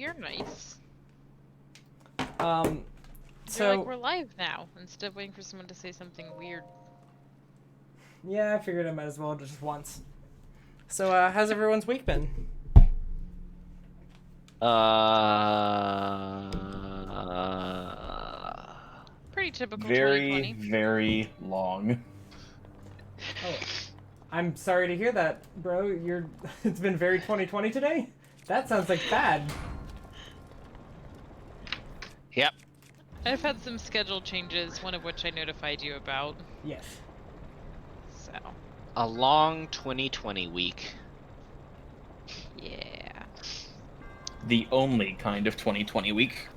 you're nice. So You're like, we're live now, instead of waiting for someone to say something weird. yeah, I figured I might as well just once. So how's everyone's week been? Pretty typical Very, 2020. very long. Oh, I'm sorry to hear that, bro. It's been very 2020 today? That sounds like bad. Yep. I've had some schedule changes, one of which I notified you about. Yes. So. A long 2020 week. Yeah. The only kind of 2020 week.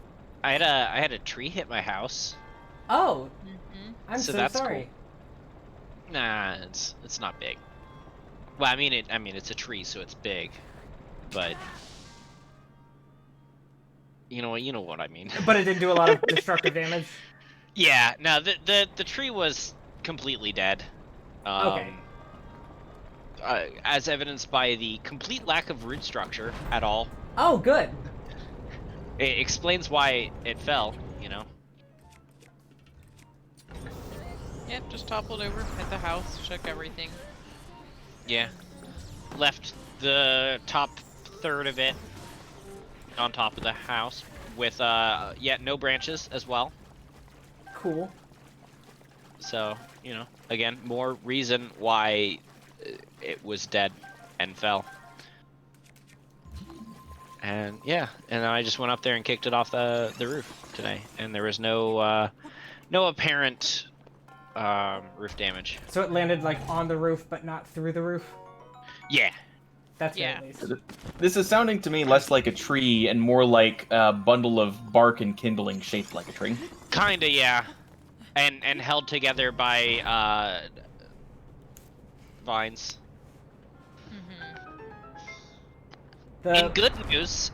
I had a tree hit my house. Oh, Mm-hmm. I'm So so that's sorry. Nah, it's not big. Well, I mean it's a tree, so it's big, but you know what I mean. But it didn't do a lot of destructive damage. Yeah, no, the tree was completely dead. Okay. As evidenced by the complete lack of root structure at all. Oh, good. It explains why it fell, you know. Yep, just toppled over at the house, shook everything. Yeah. Left the top third of it on top of the house with no branches as well. Cool. So, you know, again, more reason why it was dead and fell. And yeah, and then I just went up there and kicked it off the roof today, and there was no apparent roof damage. So it landed like on the roof, but not through the roof? Yeah. That's good, Yeah. at least. This is sounding to me less like a tree and more like a bundle of bark and kindling shaped like a tree. Kinda, yeah. And held together by vines. Mm-hmm. In good news,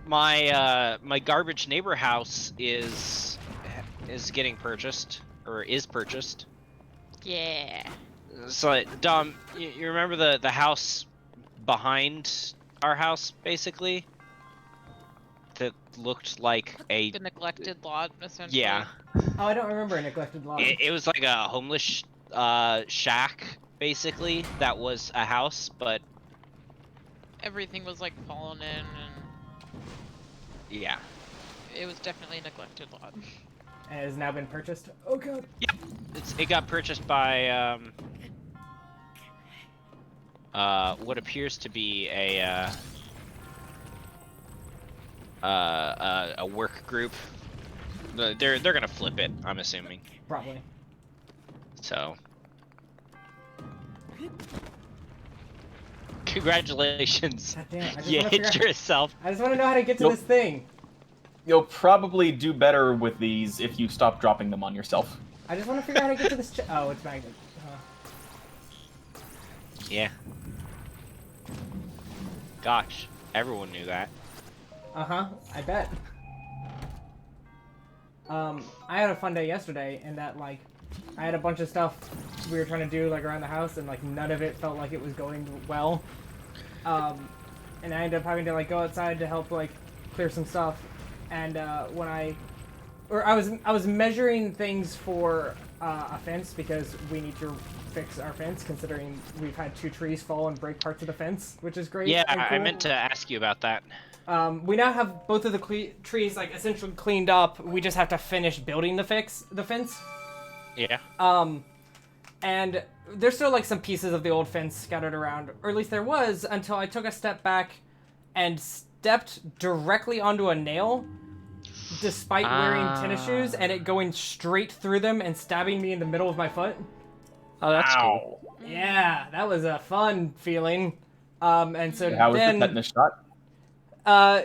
my garbage neighbor house is getting purchased, or is purchased. Yeah. So, Dom, you remember the house behind our house, basically? That looked like a... The neglected lot, essentially. Yeah. Oh, I don't remember a neglected lot. It was like a homeless shack, basically, that was a house, but... Everything was like fallen in, and Yeah. it was definitely a neglected lot. And it has now been purchased. Oh god. Yep. It got purchased by what appears to be a work group. They're gonna flip it, I'm assuming. Probably. So, congratulations. God damn, I just You wanna hit figure out- yourself. I just want to know how to get to Nope. this thing. You'll probably do better with these if you stop dropping them on yourself. I just want to figure out how to get to this oh, it's magnet. Yeah. Gosh, everyone knew that. Uh-huh, I bet. I had a fun day yesterday in that, like, I had a bunch of stuff we were trying to do, like, around the house, and, like, none of it felt like it was going well. And I ended up having to, like, go outside to help, like, clear some stuff. And, I was measuring things for, a fence, because we need to fix our fence, considering we've had 2 trees fall and break parts of the fence, which is great. Yeah, and I cool. meant to ask you about that. We now have both of the trees like essentially cleaned up. We just have to finish building the fence. Yeah. And there's still like some pieces of the old fence scattered around, or at least there was until I took a step back and stepped directly onto a nail, despite wearing tennis shoes, and it going straight through them and stabbing me in the middle of my foot. Oh, that's cool. Yeah, that was a fun feeling. And so How was then the tetanus shot?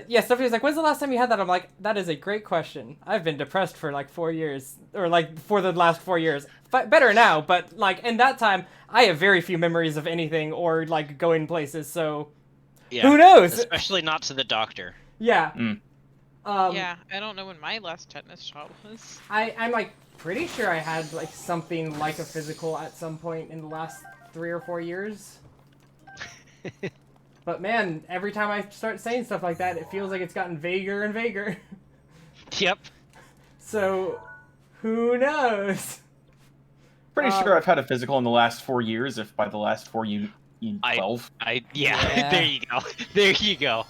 yeah, Stephanie's like, when's the last time you had that? I'm like, that is a great question. I've been depressed for like 4 years, or like for the last 4 years. Better now, but like in that time, I have very few memories of anything or like going places, so Yeah. who knows? Especially not to the doctor. Yeah. Yeah, I don't know when my last tetanus shot was. I'm like pretty sure I had like something like a physical at some point in the last 3 or 4 years. But man, every time I start saying stuff like that, it feels like it's gotten vaguer and vaguer. Yep. So, who knows? Pretty sure I've had a physical in the last 4 years. If by the last 4 you mean 12. Yeah. There you go. There you go.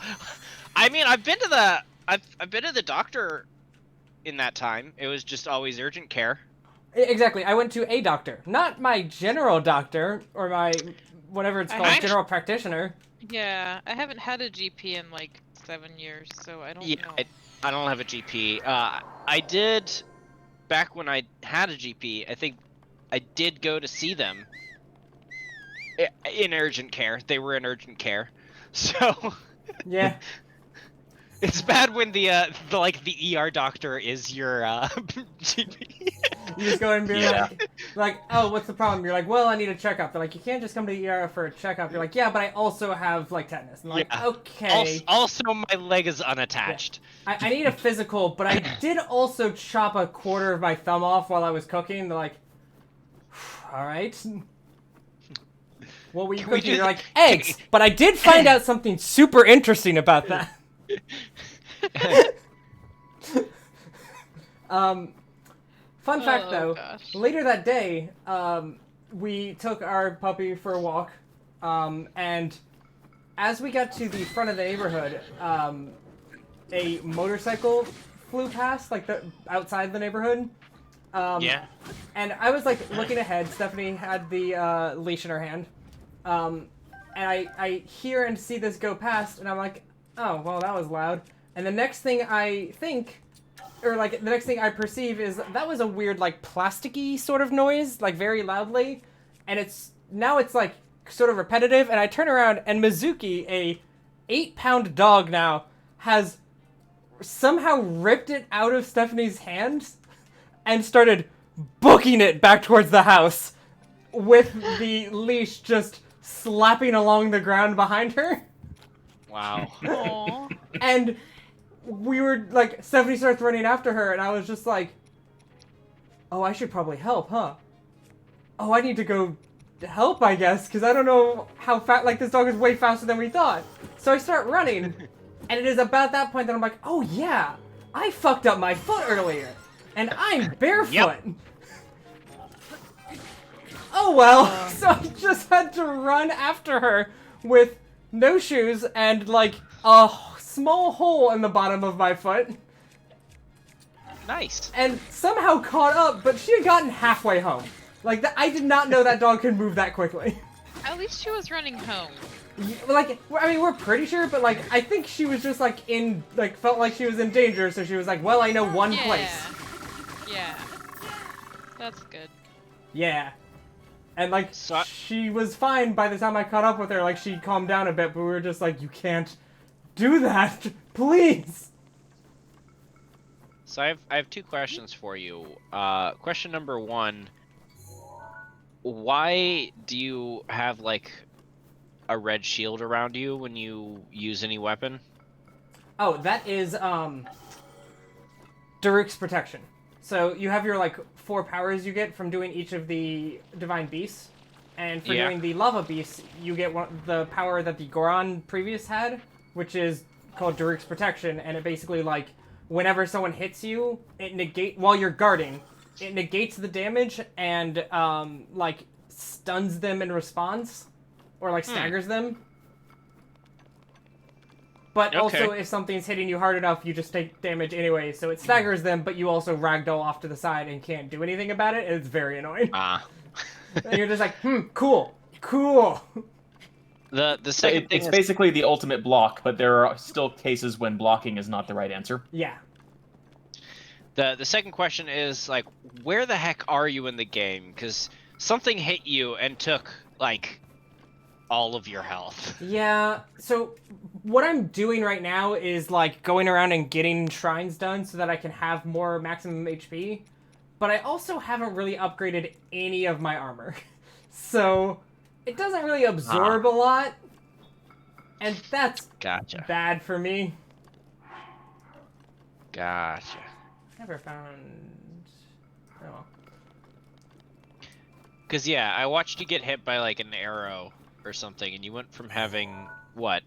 I mean, I've been to the doctor in that time. It was just always urgent care. Exactly. I went to a doctor, not my general doctor or my whatever it's called, general practitioner. Yeah, I haven't had a GP in like 7 years, so I don't know. I don't have a GP. I did back when I had a GP. I think I did go to see them in urgent care. They were in urgent care, so Yeah. it's bad when the ER doctor is your GP. You just go and be like, oh, what's the problem? You're like, well, I need a checkup. They're like, you can't just come to the ER for a checkup. You're like, yeah, but I also have like tetanus. I'm like, okay. Also, my leg is unattached. Yeah. I need a physical, but I did also chop a quarter of my thumb off while I was cooking. They're like, all right. What were you cooking? You're like, eggs. But I did find out something super interesting about that. Fun fact though, later that day, we took our puppy for a walk, and as we got to the front of the neighborhood, a motorcycle flew past, like outside the neighborhood. Yeah. And I was like looking ahead. Stephanie had the leash in her hand, and I hear and see this go past, and I'm like, oh well, that was loud. And the next thing I think, or like the next thing I perceive is that was a weird like plasticky sort of noise, like very loudly, and it's like sort of repetitive. And I turn around and Mizuki, a 8-pound dog now, has somehow ripped it out of Stephanie's hands and started booking it back towards the house with the leash just slapping along the ground behind her. Wow. Aww. And we were like, Stephanie starts running after her, and I was just like, oh, I should probably help, huh? Oh, I need to go help, I guess, because I don't know how fast, like, this dog is way faster than we thought. So I start running, and it is about that point that I'm like, oh yeah, I fucked up my foot earlier, and I'm barefoot. Yep. Oh well, so I just had to run after her with no shoes and like a small hole in the bottom of my foot. Nice. And somehow caught up, but she had gotten halfway home. Like, I did not know that dog could move that quickly. At least she was running home. Like, I mean, we're pretty sure, but like, I think she was just like felt like she was in danger, so she was like, well, I know one place. Yeah. That's good. Yeah. And like, she was fine by the time I caught up with her. Like, she calmed down a bit, but we were just like, you can't do that, please. So I have 2 questions for you. Question number 1: why do you have like a red shield around you when you use any weapon? Oh, that is Daruk's protection. So you have your like 4 powers you get from doing each of the divine beasts, and for doing the lava beasts, you get the power that the Goron previous had, which is called Daruk's protection, and it basically like whenever someone hits you, it while you're guarding, it negates the damage and like stuns them in response, or like staggers them. But also, if something's hitting you hard enough, you just take damage anyway. So it staggers them, but you also ragdoll off to the side and can't do anything about it. And it's very annoying. And you're just like, cool. The second thing it's basically the ultimate block, but there are still cases when blocking is not the right answer. Yeah. The second question is like, where the heck are you in the game? Because something hit you and took like all of your health. Yeah, so what I'm doing right now is like going around and getting shrines done so that I can have more maximum HP, but I also haven't really upgraded any of my armor. So it doesn't really absorb a lot, and that's bad for me. Gotcha. Never found... Oh. Because, yeah, I watched you get hit by, like, an arrow or something, and you went from having what,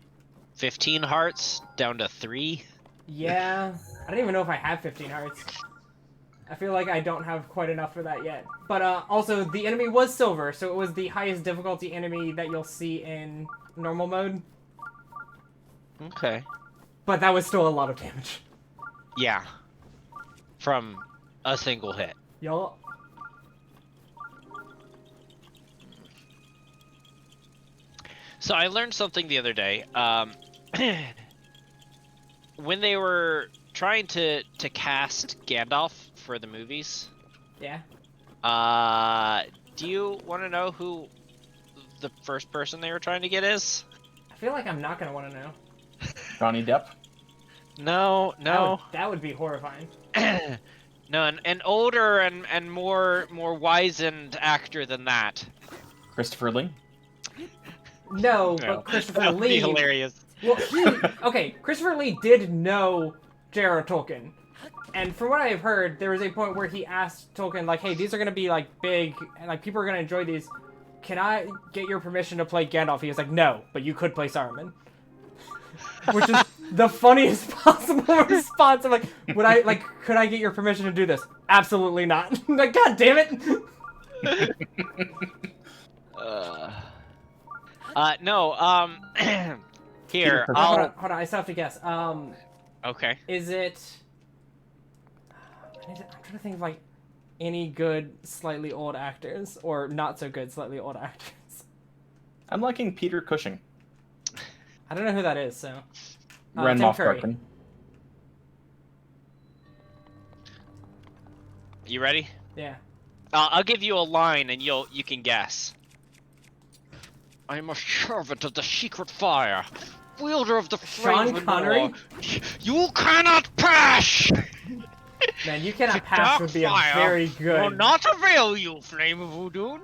15 hearts down to 3? Yeah, I don't even know if I have 15 hearts. I feel like I don't have quite enough for that yet. But also, the enemy was silver, so it was the highest difficulty enemy that you'll see in normal mode. Okay. But that was still a lot of damage. Yeah. From a single hit. Y'all. So I learned something the other day. When they were trying to cast Gandalf for the movies, Yeah. do you want to know who the first person they were trying to get is? I feel like I'm not gonna want to know. Johnny Depp. No, no. That would be horrifying. No, an older and more wizened actor than that. Christopher Lee. No, No, but Christopher that would be Lee. hilarious. Well, okay, Christopher Lee did know J.R.R. Tolkien. And from what I have heard, there was a point where he asked Tolkien, like, hey, these are going to be, like, big, and, like, people are going to enjoy these. Can I get your permission to play Gandalf? He was like, no, but you could play Saruman. Which is the funniest possible response. I'm like, could I get your permission to do this? Absolutely not. Like, God damn it! No, here, Hold I'll... on, I still have to guess. Okay. Is it... I'm trying to think of, like, any good, slightly old actors, or not so good, slightly old actors. I'm liking Peter Cushing. I don't know who that is, so... Ran Tim Moff Curry. Tarkin. You ready? Yeah. I'll give you a line and you can guess. I am a servant of the secret fire, wielder of the Sean flame. Connery? You cannot pass! Man, you cannot The pass dark would be a fire very will good... not avail you, Flame of Udun.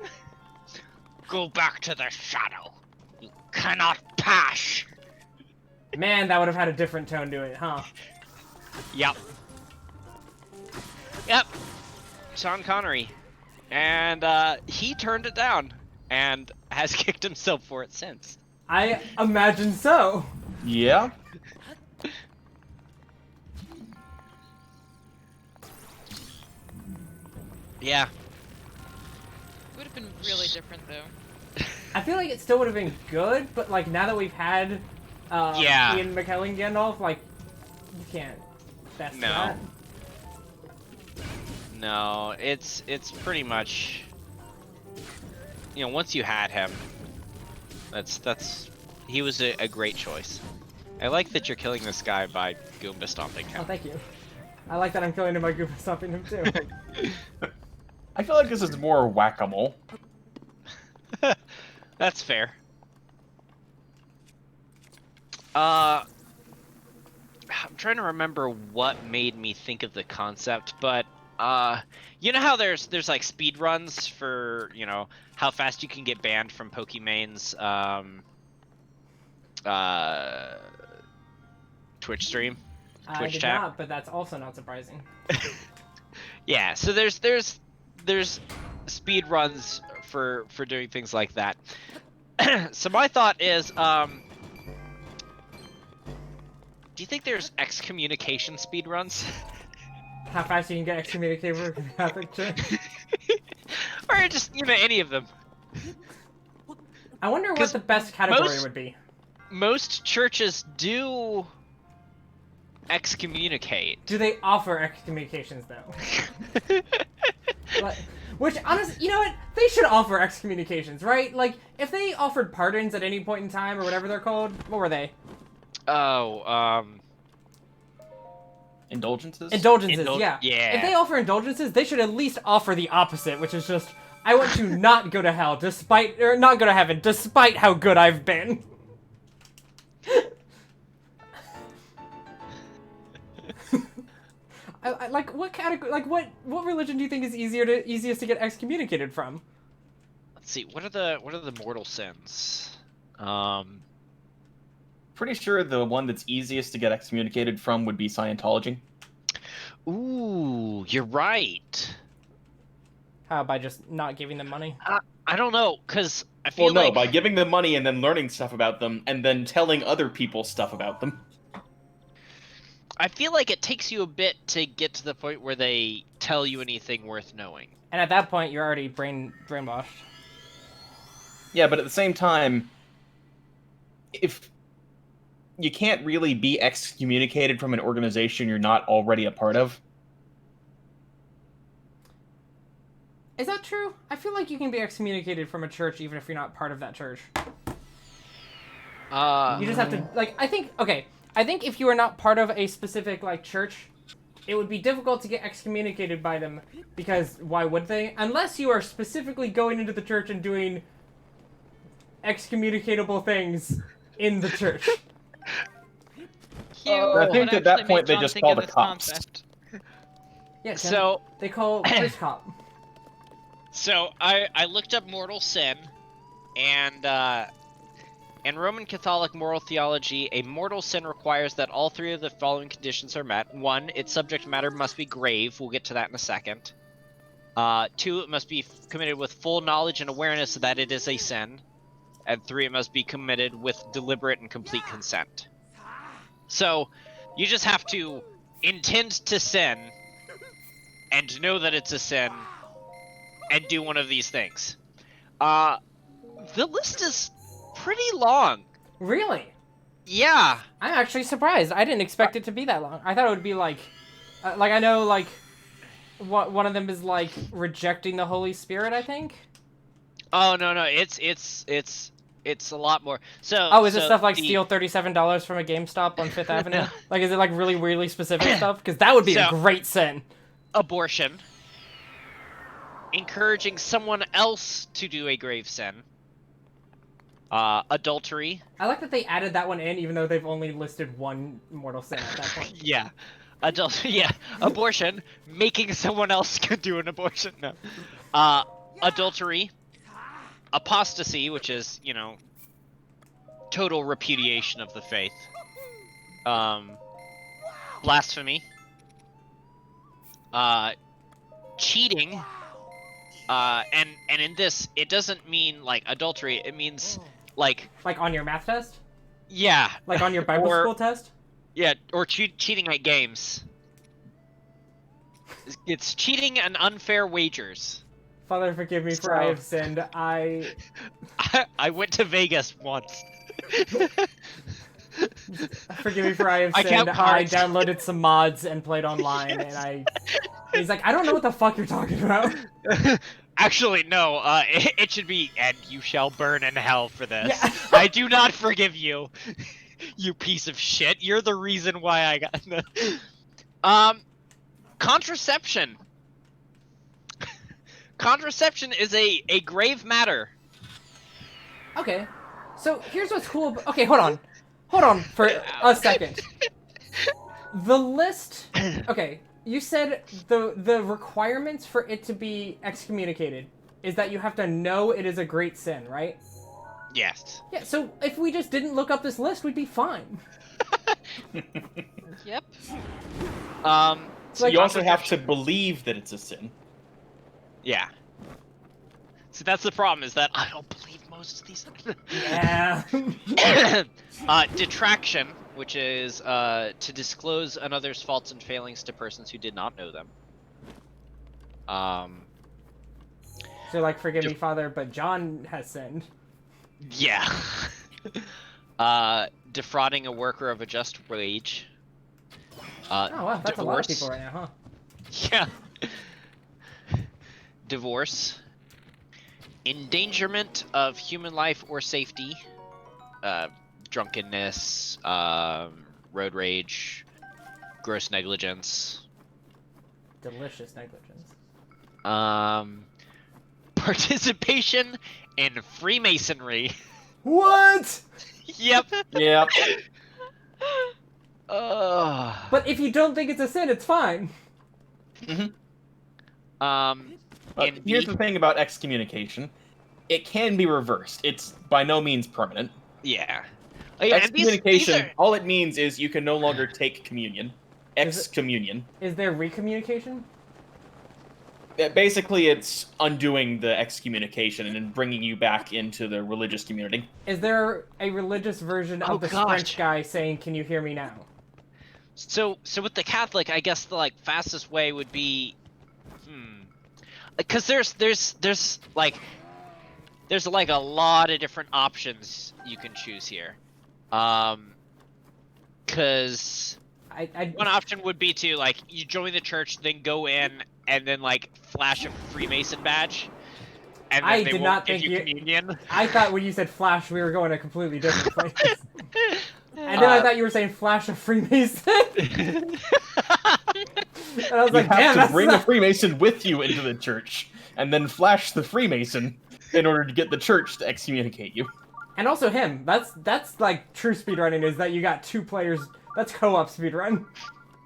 Go back to the shadow. You cannot pass. Man, that would have had a different tone to it, huh? Yep. Yep. Sean Connery. And he turned it down and has kicked himself for it since. I imagine so. Yeah. Yeah. Would have been really different though. I feel like it still would have been good, but like now that we've had Yeah. Ian McKellen Gandalf, like you can't best No. that. No, it's pretty much, you know, once you had him, he was a great choice. I like that you're killing this guy by Goomba stomping Oh, him. thank you. I like that I'm killing him by Goomba stopping him too. I feel like this is more whack-a-mole. That's fair. I'm trying to remember what made me think of the concept, but you know how there's like speed runs for, you know, how fast you can get banned from Pokemon's Twitch stream, I Twitch did chat. not, but that's also not surprising. Yeah, so there's speed runs for doing things like that. So my thought is, do you think there's excommunication speed runs? How fast you can get excommunicated from the Catholic Church? Or just, you know, any of them. I wonder what 'Cause the best category most- would be. Most churches do excommunicate. Do they offer excommunications though? Like, which, honestly, you know what? They should offer excommunications, right? Like, if they offered pardons at any point in time or whatever they're called, what were they? Oh, Indulgences? Indulgences, yeah. yeah. If they offer indulgences, they should at least offer the opposite, which is just, I want to not go to hell, despite, or not go to heaven, despite how good I've been. I like, what category, like, what religion do you think is easiest to get excommunicated from? Let's see. What are the mortal sins? Pretty sure the one that's easiest to get excommunicated from would be Scientology. Ooh, you're right. How, by just not giving them money? I don't know, because I feel Well, no, like... by giving them money and then learning stuff about them, and then telling other people stuff about them. I feel like it takes you a bit to get to the point where they tell you anything worth knowing. And at that point, you're already brainwashed. Yeah, but at the same time, if you can't really be excommunicated from an organization you're not already a part of. Is that true? I feel like you can be excommunicated from a church even if you're not part of that church. You just have to, like, I think if you are not part of a specific, like, church, it would be difficult to get excommunicated by them, because why would they? Unless you are specifically going into the church and doing excommunicatable things in the church. I think at that point they just call the cops. Concept. Yeah, So they call first cop. So I looked up mortal sin, and in Roman Catholic moral theology, a mortal sin requires that all three of the following conditions are met. 1, its subject matter must be grave. We'll get to that in a second. 2, it must be committed with full knowledge and awareness that it is a sin. And 3, it must be committed with deliberate and complete consent. So, you just have to intend to sin, and know that it's a sin, and do one of these things. The list is pretty long. Really? Yeah. I'm actually surprised. I didn't expect it to be that long. I thought it would be like I know, like, one of them is, like, rejecting the Holy Spirit, I think? Oh, no, it's a lot more. So. Oh, is it stuff like steal $37 from a GameStop on 5th Avenue? Like, is it, like, really weirdly specific stuff? Because that would be a great sin. Abortion. Encouraging someone else to do a grave sin. Adultery. I like that they added that one in, even though they've only listed one mortal sin at that point. Yeah. Yeah. Abortion. Making someone else do an abortion. No. Adultery. Apostasy, which is, you know, total repudiation of the faith. Blasphemy. Cheating. And in this, it doesn't mean, like, adultery. It means, like on your math test? Yeah. Like on your Bible school test? Yeah, or cheating at games. It's cheating and unfair wagers. Father, forgive me for I have sinned. I went to Vegas once. Forgive me for I have sinned. I downloaded some mods and played online, and he's like, I don't know what the fuck you're talking about. Actually, no, it should be, and you shall burn in hell for this. Yeah. I do not forgive you, you piece of shit. You're the reason why I got the... Contraception. Contraception is a grave matter. Okay, so here's what's cool. Okay, hold on for a second. The list. Okay, you said the requirements for it to be excommunicated is that you have to know it is a great sin, right? Yes. Yeah. So if we just didn't look up this list, we'd be fine. Yep. So you also have to believe that it's a sin. Yeah. So that's the problem, is that I don't believe most of these. Yeah. Detraction, which is to disclose another's faults and failings to persons who did not know them. So, like, forgive me, Father, but John has sinned. Yeah. Defrauding a worker of a just wage. Oh, wow, that's divorce. a lot of people right now, huh? Yeah. Divorce. Endangerment of human life or safety. Drunkenness. Road rage. Gross negligence. Delicious negligence. Participation in Freemasonry. What? Yep. Yep. But if you don't think it's a sin, it's fine. Here's the thing about excommunication. It can be reversed. It's by no means permanent. Yeah. Excommunication, all it means is you can no longer take communion. Excommunion. Is there recommunication? Basically, it's undoing the excommunication and then bringing you back into the religious community. Is there a religious version Oh, of the gosh. French guy saying, "Can you hear me now"? So with the Catholic, I guess the like fastest way would be, because there's like a lot of different options you can choose here. Because one option would be to like you join the church, then go in and then like flash a Freemason badge, and then I they did won't not give think you communion. I thought when you said Flash, we were going a completely different place. And then I thought you were saying Flash of Freemason. And I was You like, damn, have to that's bring a not... Freemason with you into the church, and then flash the Freemason in order to get the church to excommunicate you. And also him. That's like true speedrunning, is that you got 2 players. That's co-op speedrun.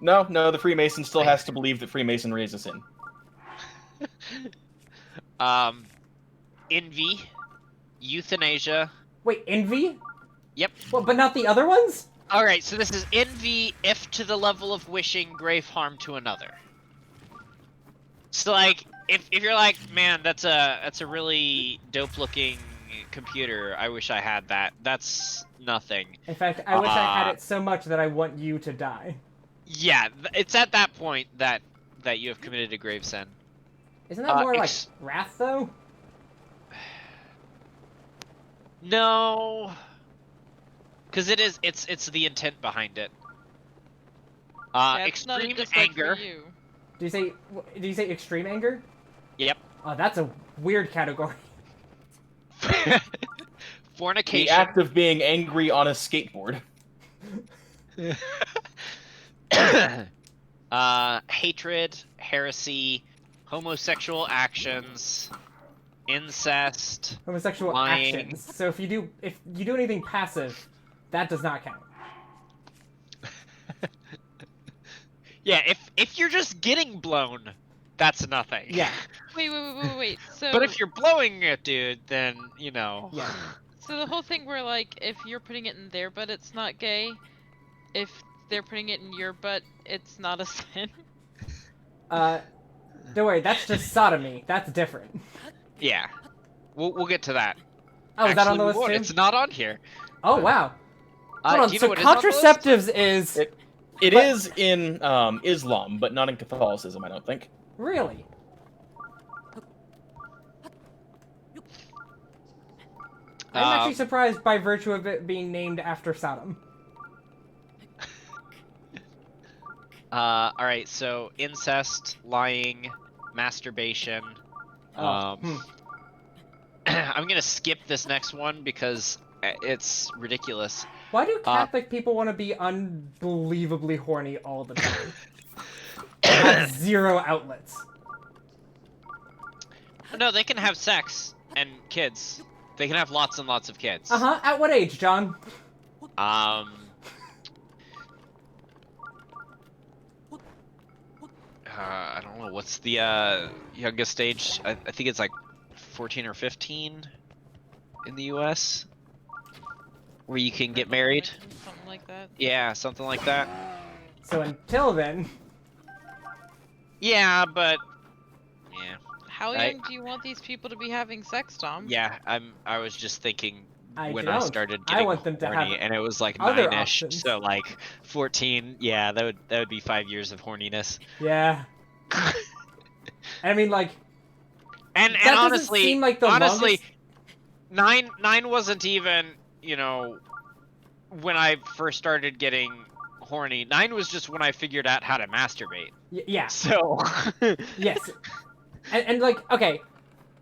No, the Freemason still has to believe that Freemasonry is a sin. Envy, euthanasia. Wait, Envy? Yep. Well, but not the other ones? Alright, so this is envy if to the level of wishing grave harm to another. So like, if you're like, man, that's a really dope looking computer, I wish I had that. That's nothing. In fact, I wish I had it so much that I want you to die. Yeah, it's at that point that you have committed a grave sin. Isn't that more like wrath, though? No, because it's the intent behind it. Yeah, it's not Extreme just like anger. Do for you. you say extreme anger? Yep. Oh, that's a weird category. Fornication. The act of being angry on a skateboard. Hatred, heresy, homosexual actions, incest. Homosexual lying. actions. So if you do anything passive, that does not count. Yeah, if you're just getting blown, that's nothing. Yeah. Wait. So, But if you're blowing it, dude, then you know. Yeah. so the whole thing where like if you're putting it in their butt, it's not gay. If they're putting it in your butt, it's not a sin. Don't worry, that's just sodomy. That's different. Yeah. We'll get to that. Oh, is that on the Actually, we list won't. too? It's not on here. Oh wow. Hold on. Do you So know what is on the list? contraceptives is It But- is in Islam, but not in Catholicism, I don't think. really. I'm actually surprised by virtue of it being named after Sodom. Alright, so incest, lying, masturbation. I'm gonna skip this next one because it's ridiculous. Why do Catholic people want to be unbelievably horny all the time? Have 0 outlets. No, they can have sex and kids. They can have lots and lots of kids. Uh-huh. At what age, John? I don't know. What's the youngest age? I think it's like 14 or 15 in the U.S. where you can get married. Something like that. Yeah, something like that. So until then... Yeah, but yeah, How young do you want these people to be having sex, Tom? yeah. I was just thinking I when don't. I started I getting want them to horny, have and it was like other 9-ish. options. So like 14. Yeah, that would be 5 years of horniness. Yeah. I mean, like... And that doesn't honestly, seem like the honestly, longest... 9 wasn't even, you know, when I first started getting horny. 9 was just when I figured out how to masturbate. Yeah. So Yes. And like, okay,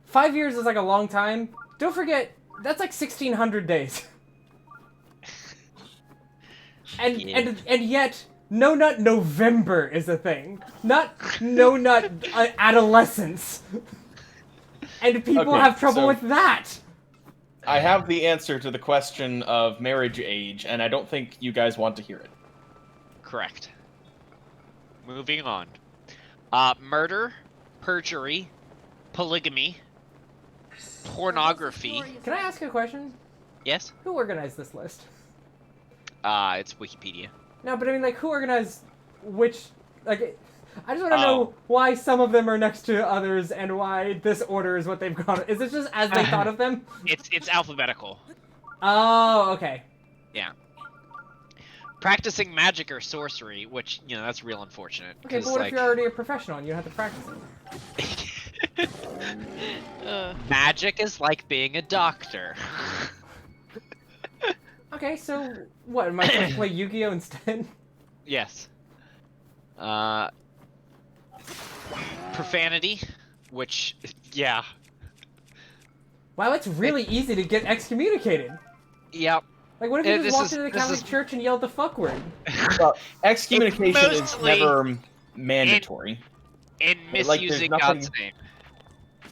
5 years is like a long time. Don't forget, that's like 1,600 days. And Yeah. and yet, No Nut November is a thing. Not No Nut adolescence. And people Okay, have trouble so- with that. I have the answer to the question of marriage age, and I don't think you guys want to hear it. correct. Moving on. Murder, perjury, polygamy, pornography. Can I ask a question? Yes? Who organized this list? It's Wikipedia. No, but I mean, like, who organized which... Like, I just want to know why some of them are next to others and why this order is what they've gone. Is it just as they thought of them? It's alphabetical. Oh, okay. Yeah. Practicing magic or sorcery, which, you know, that's real unfortunate. Okay, but what if you're already a professional and you don't have to practice it? Magic is like being a doctor. Okay, so what? Am I supposed to play Yu-Gi-Oh instead? Yes. Profanity, which, yeah. Wow, it's really easy to get excommunicated. Yep. Like, what if you just This walked is- into the this Catholic is- Church and yelled the fuck word? Well, excommunication is mostly never mandatory. In Like, there's misusing nothing- God's name.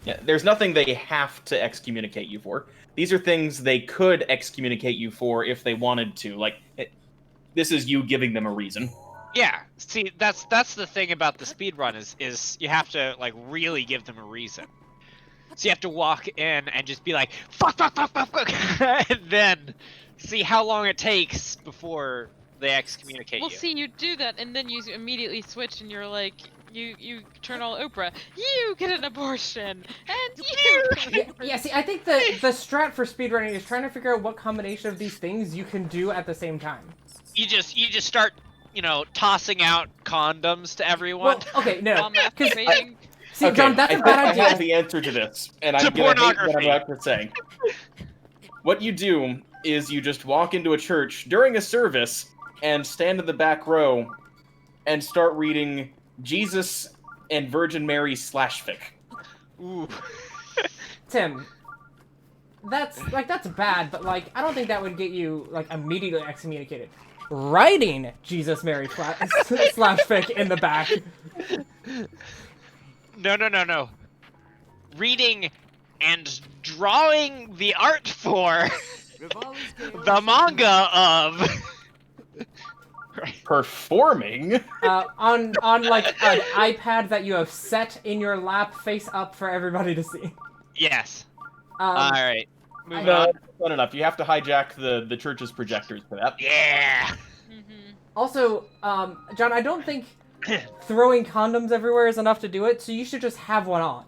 Yeah, there's nothing they have to excommunicate you for. These are things they could excommunicate you for if they wanted to. Like, this is you giving them a reason. Yeah, see, that's the thing about the speedrun is you have to, like, really give them a reason. So you have to walk in and just be like, fuck, fuck, fuck, fuck, fuck, and then see how long it takes before they excommunicate Well, you. see, you do that, and then you immediately switch, and you're like, you turn all Oprah. You get an abortion, and you. Yeah, see, I think the strat for speedrunning is trying to figure out what combination of these things you can do at the same time. You just start, you know, tossing out condoms to everyone. Well, okay, no, While because masturbating. see, Okay, John, that's I a think bad I have idea. the answer to this, and To I'm gonna hate what I'm pornography. about to say. What you do is you just walk into a church during a service and stand in the back row and start reading Jesus and Virgin Mary /fic. Ooh. Tim, that's bad, but like I don't think that would get you like immediately excommunicated. Writing Jesus Mary slash fic in the back. No. Reading and drawing the art for the manga of. Performing? On like an iPad that you have set in your lap face up for everybody to see. Yes. Um, All right. Moving No, on. that's not enough. You have to hijack the church's projectors for that. Yeah. Mm-hmm. Also, John, I don't think throwing condoms everywhere is enough to do it, so you should just have one on.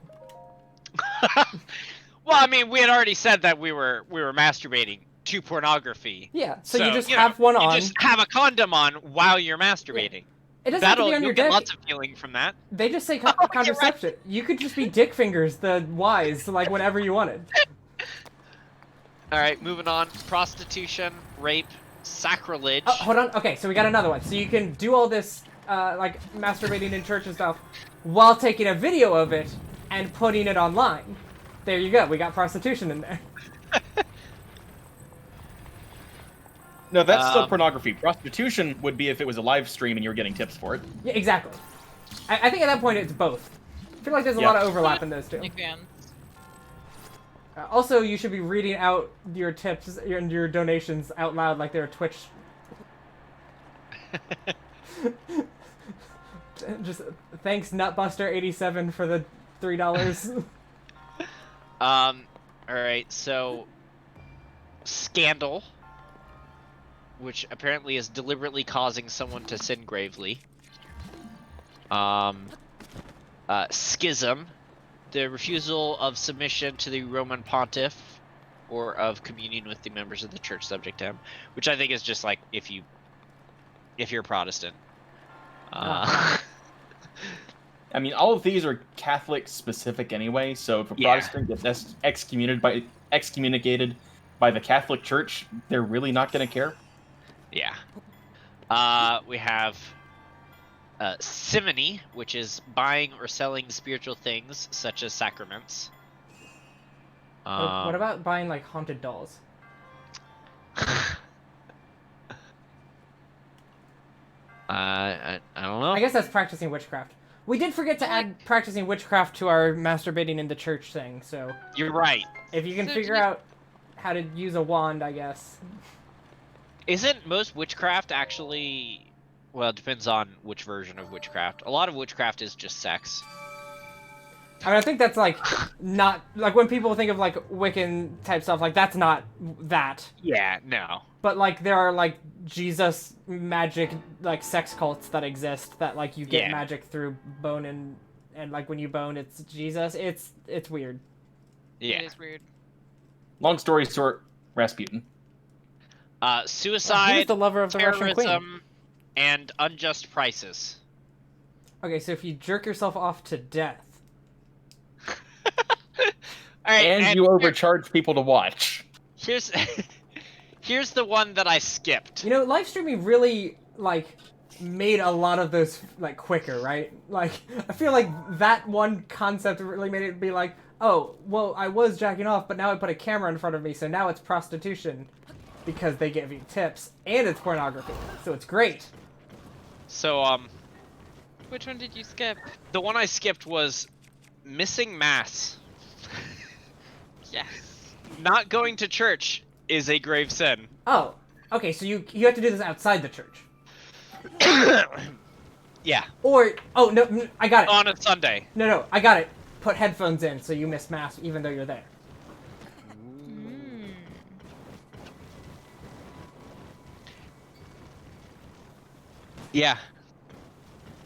Well, I mean, we had already said that we were masturbating to pornography. Yeah, so you just know, have one you on. just have a condom on while you're masturbating. It doesn't have to be on You'll your get dick. lots of feeling from that. They just say Oh, you're contraception. You could just be dick fingers, the Y's, like whenever you wanted. All right, moving on. Prostitution, rape, sacrilege. Oh, hold on. Okay, so we got another one. So you can do all this, like, masturbating in church and stuff, while taking a video of it and putting it online. There you go. We got prostitution in there. No, that's still pornography. Prostitution would be if it was a live stream and you were getting tips for it. Yeah, exactly. I think at that point it's both. I feel like there's a lot of overlap in those two. Again. Also, you should be reading out your tips and your donations out loud like they're Twitch. Just thanks Nutbuster87 for the $3. All right, so scandal, which apparently is deliberately causing someone to sin gravely. Schism, the refusal of submission to the Roman pontiff or of communion with the members of the church subject to him, which I think is just like if you're Protestant. I mean, all of these are Catholic specific anyway, so if a Yeah. Protestant gets excommunicated by the Catholic Church, they're really not going to care. Yeah. We have simony, which is buying or selling spiritual things such as sacraments. What about buying like haunted dolls? I don't know. I guess that's practicing witchcraft. We did forget to add practicing witchcraft to our masturbating in the church thing, so You're right. if you can So figure do you- out how to use a wand, I guess. Isn't most witchcraft actually... Well, it depends on which version of witchcraft. A lot of witchcraft is just sex. I mean, I think that's like not like when people think of like Wiccan type stuff, like that's not that. Yeah, no. But like there are like Jesus magic like sex cults that exist that like you get Yeah. magic through bone and like when you bone it's Jesus. It's weird. Yeah. It is weird. Long story short, Rasputin. He was Suicide, the lover of the Russian queen. terrorism, and unjust prices. Okay, so if you jerk yourself off to death. All right, And you overcharge people to watch. here's here's the one that I skipped. You know, live streaming really like made a lot of those like quicker, right? Like I feel like that one concept really made it be like, oh, well, I was jacking off, but now I put a camera in front of me, so now it's prostitution because they give you tips and it's pornography. So it's great. So Which one did you skip? the one I skipped was missing mass. Yes. Not going to church is a grave sin. Oh, okay, so you have to do this outside the church. Yeah, Or oh no, I got it. on a Sunday. No, I got it. Put headphones in so you miss mass even though you're there. Mm. Yeah.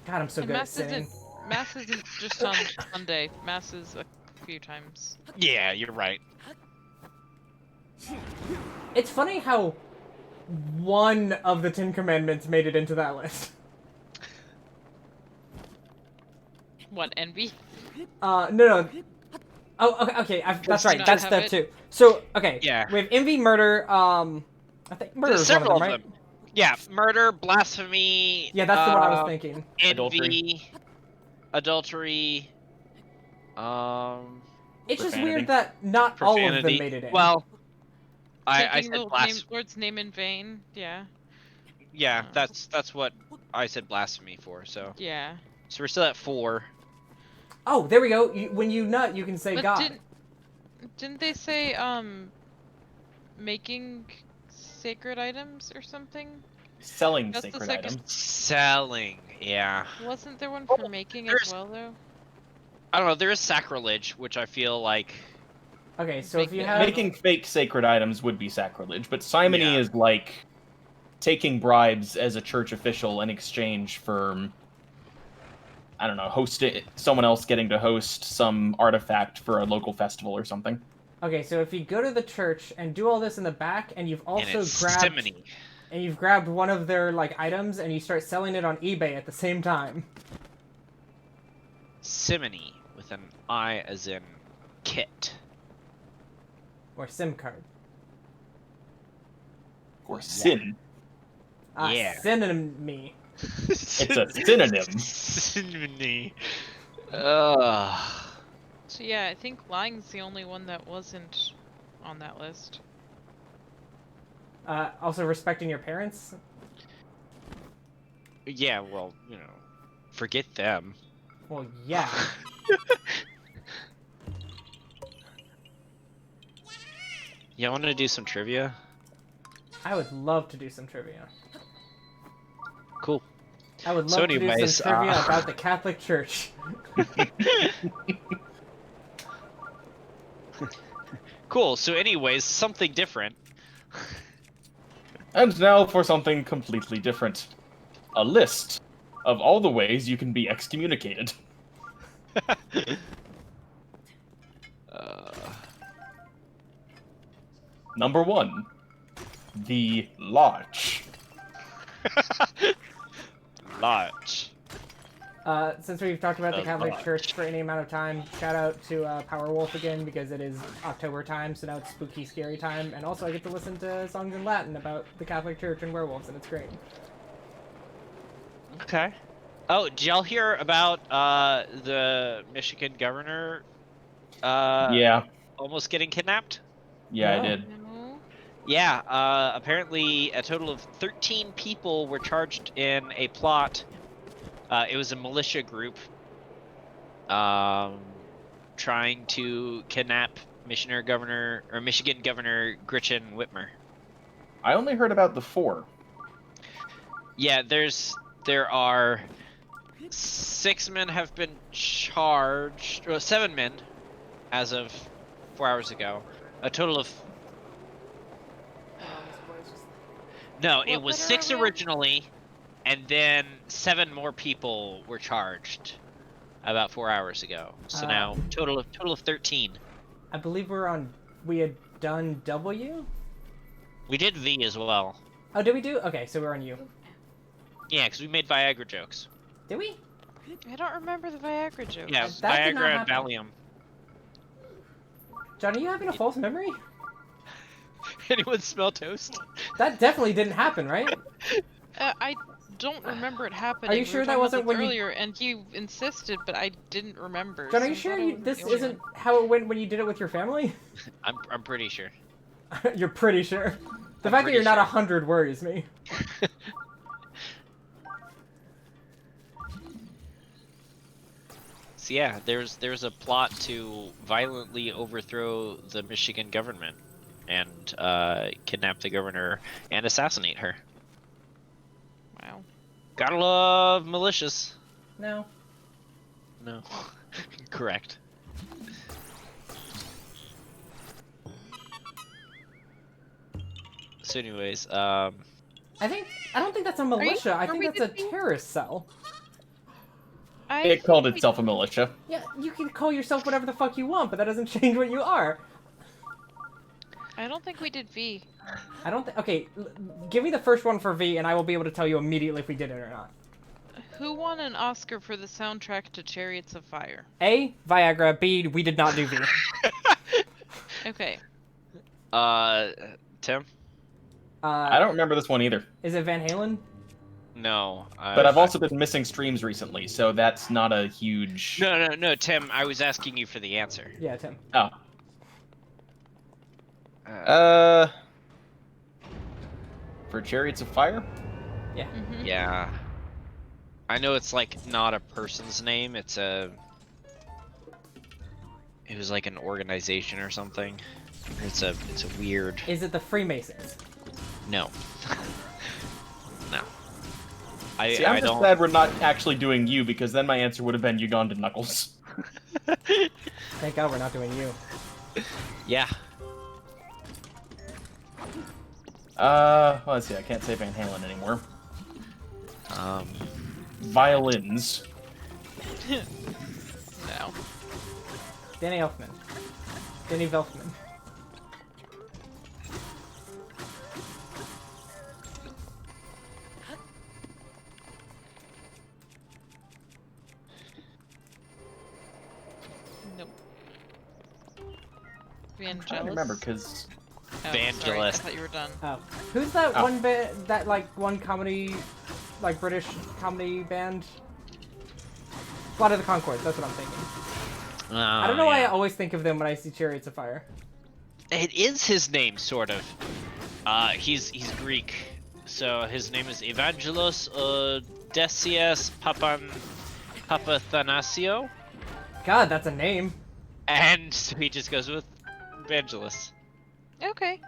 God, I'm so And good at mass sitting. isn't just on Sunday. Mass is a few times. Yeah, you're right. It's funny how one of the Ten Commandments made it into that list. What, envy? No. Oh, okay. That's right. not That's have step it? 2. So, okay. Yeah. We have envy, murder. I think murder There's is one of several them, right? Yeah, murder, blasphemy. Yeah, that's the one I was thinking. Envy, adultery. It's just Profanity. weird that not all of them Profanity. made it in. Well, I Taking said the Lord's name in vain. Yeah. Yeah, that's what I said blasphemy for. So Yeah. we're still at 4. Oh, there we go. When you nut, you can say But God. didn't they say making sacred items or something? Selling That's the sacred second- items. Selling, yeah. Wasn't there one for making as there's- well though? I don't know. There is sacrilege, which I feel like. Okay, so if you Making- have... Making fake sacred items would be sacrilege, but simony Yeah. is like taking bribes as a church official in exchange for, I don't know, someone else getting to host some artifact for a local festival or something. Okay, so if you go to the church and do all this in the back, and you've And also it's grabbed... simony. And you've grabbed one of their, like, items, and you start selling it on eBay at the same time. Simony with an I as in kit. Or SIM card. Or sin. Yeah. Synonym me. It's a synonym. Simony. So yeah, I think lying's the only one that wasn't on that list. Also respecting your parents. Yeah, well, forget them. Well, yeah. You want to do some trivia? I would love to do some trivia. Cool. I would So love to do anyways, some trivia about the Catholic Church. Cool. So, anyways, something different. And now for something completely different. A list of all the ways you can be excommunicated. Number 1. The Lodge. Lodge. Since we've talked about the The Catholic Lodge. Church for any amount of time, shout out to Powerwolf again because it is October time, so now it's spooky, scary time, and also I get to listen to songs in Latin about the Catholic Church and werewolves, and it's great. Okay. Oh, did y'all hear about the Michigan governor Yeah, almost getting kidnapped? I No. did. No. Yeah, apparently a total of 13 people were charged in a plot. It was a militia group trying to kidnap Michigan Governor Gretchen Whitmer. I only heard about the 4. Yeah, there are 6 men have been charged. Well, 7 men, as of 4 hours ago. A total of. No, it What was letter are 6 we on? originally, and then 7 more people were charged about 4 hours ago. So now total of 13. I believe we had done W? We did V as well. Oh, did we do? Okay, so we're on U. Yeah, because we made Viagra jokes. Did we? I don't remember the Viagra joke. Yeah, That did not Viagra and happen. Valium. John, are you having a false memory? Anyone smell toast? That definitely didn't happen, right? I don't remember it happening. Are you We sure were that talking wasn't about when this you- earlier, and he insisted, but I didn't remember. John, are so you I sure thought I was this the only isn't one. how it went when you did it with your family? I'm pretty sure. You're pretty sure. The I'm fact that pretty you're not sure. 100 worries me. So yeah, there's a plot to violently overthrow the Michigan government and kidnap the governor and assassinate her. Wow. Gotta love militias. No. No. Correct. So anyways, I don't think that's a militia. I are think we that's a the- terrorist cell. It called itself a militia. Yeah, you can call yourself whatever the fuck you want, but that doesn't change what you are. I don't think we did V. I don't think. Okay, give me the first one for V, and I will be able to tell you immediately if we did it or not. Who won an Oscar for the soundtrack to Chariots of Fire? A, Viagra. B, we did not do V. Okay. Tim? I don't remember this one either. Is it Van Halen? No. But I've also been missing streams recently, so that's not a huge... No, Tim. I was asking you for the answer. Yeah, Tim. Oh. For Chariots of Fire? Yeah. Mhm. Yeah. I know it's like not a person's name. It was like an organization or something. It's a weird. Is it the Freemasons? No. No. See, I I'm just don't. glad we're not actually doing you, because then my answer would have been Uganda Knuckles. Thank God we're not doing you. Yeah. Well, let's see, I can't say Van Halen anymore. Violins. No. Danny Elfman. Danny Velfman. Nope. I'm trying to Vangelis? remember, because... Oh, sorry, I Vangelis. thought you were done. Oh. Who's that Oh. one bit, that like one comedy, like British comedy band? Flight of the Conchords, that's what I'm thinking. I don't know why I always think of them when I see Chariots of Fire. It is his name, sort of. He's Greek, so his name is Evangelos Odysseus Papathanasio, God, that's a name. and so he just goes with Evangelos. Okay.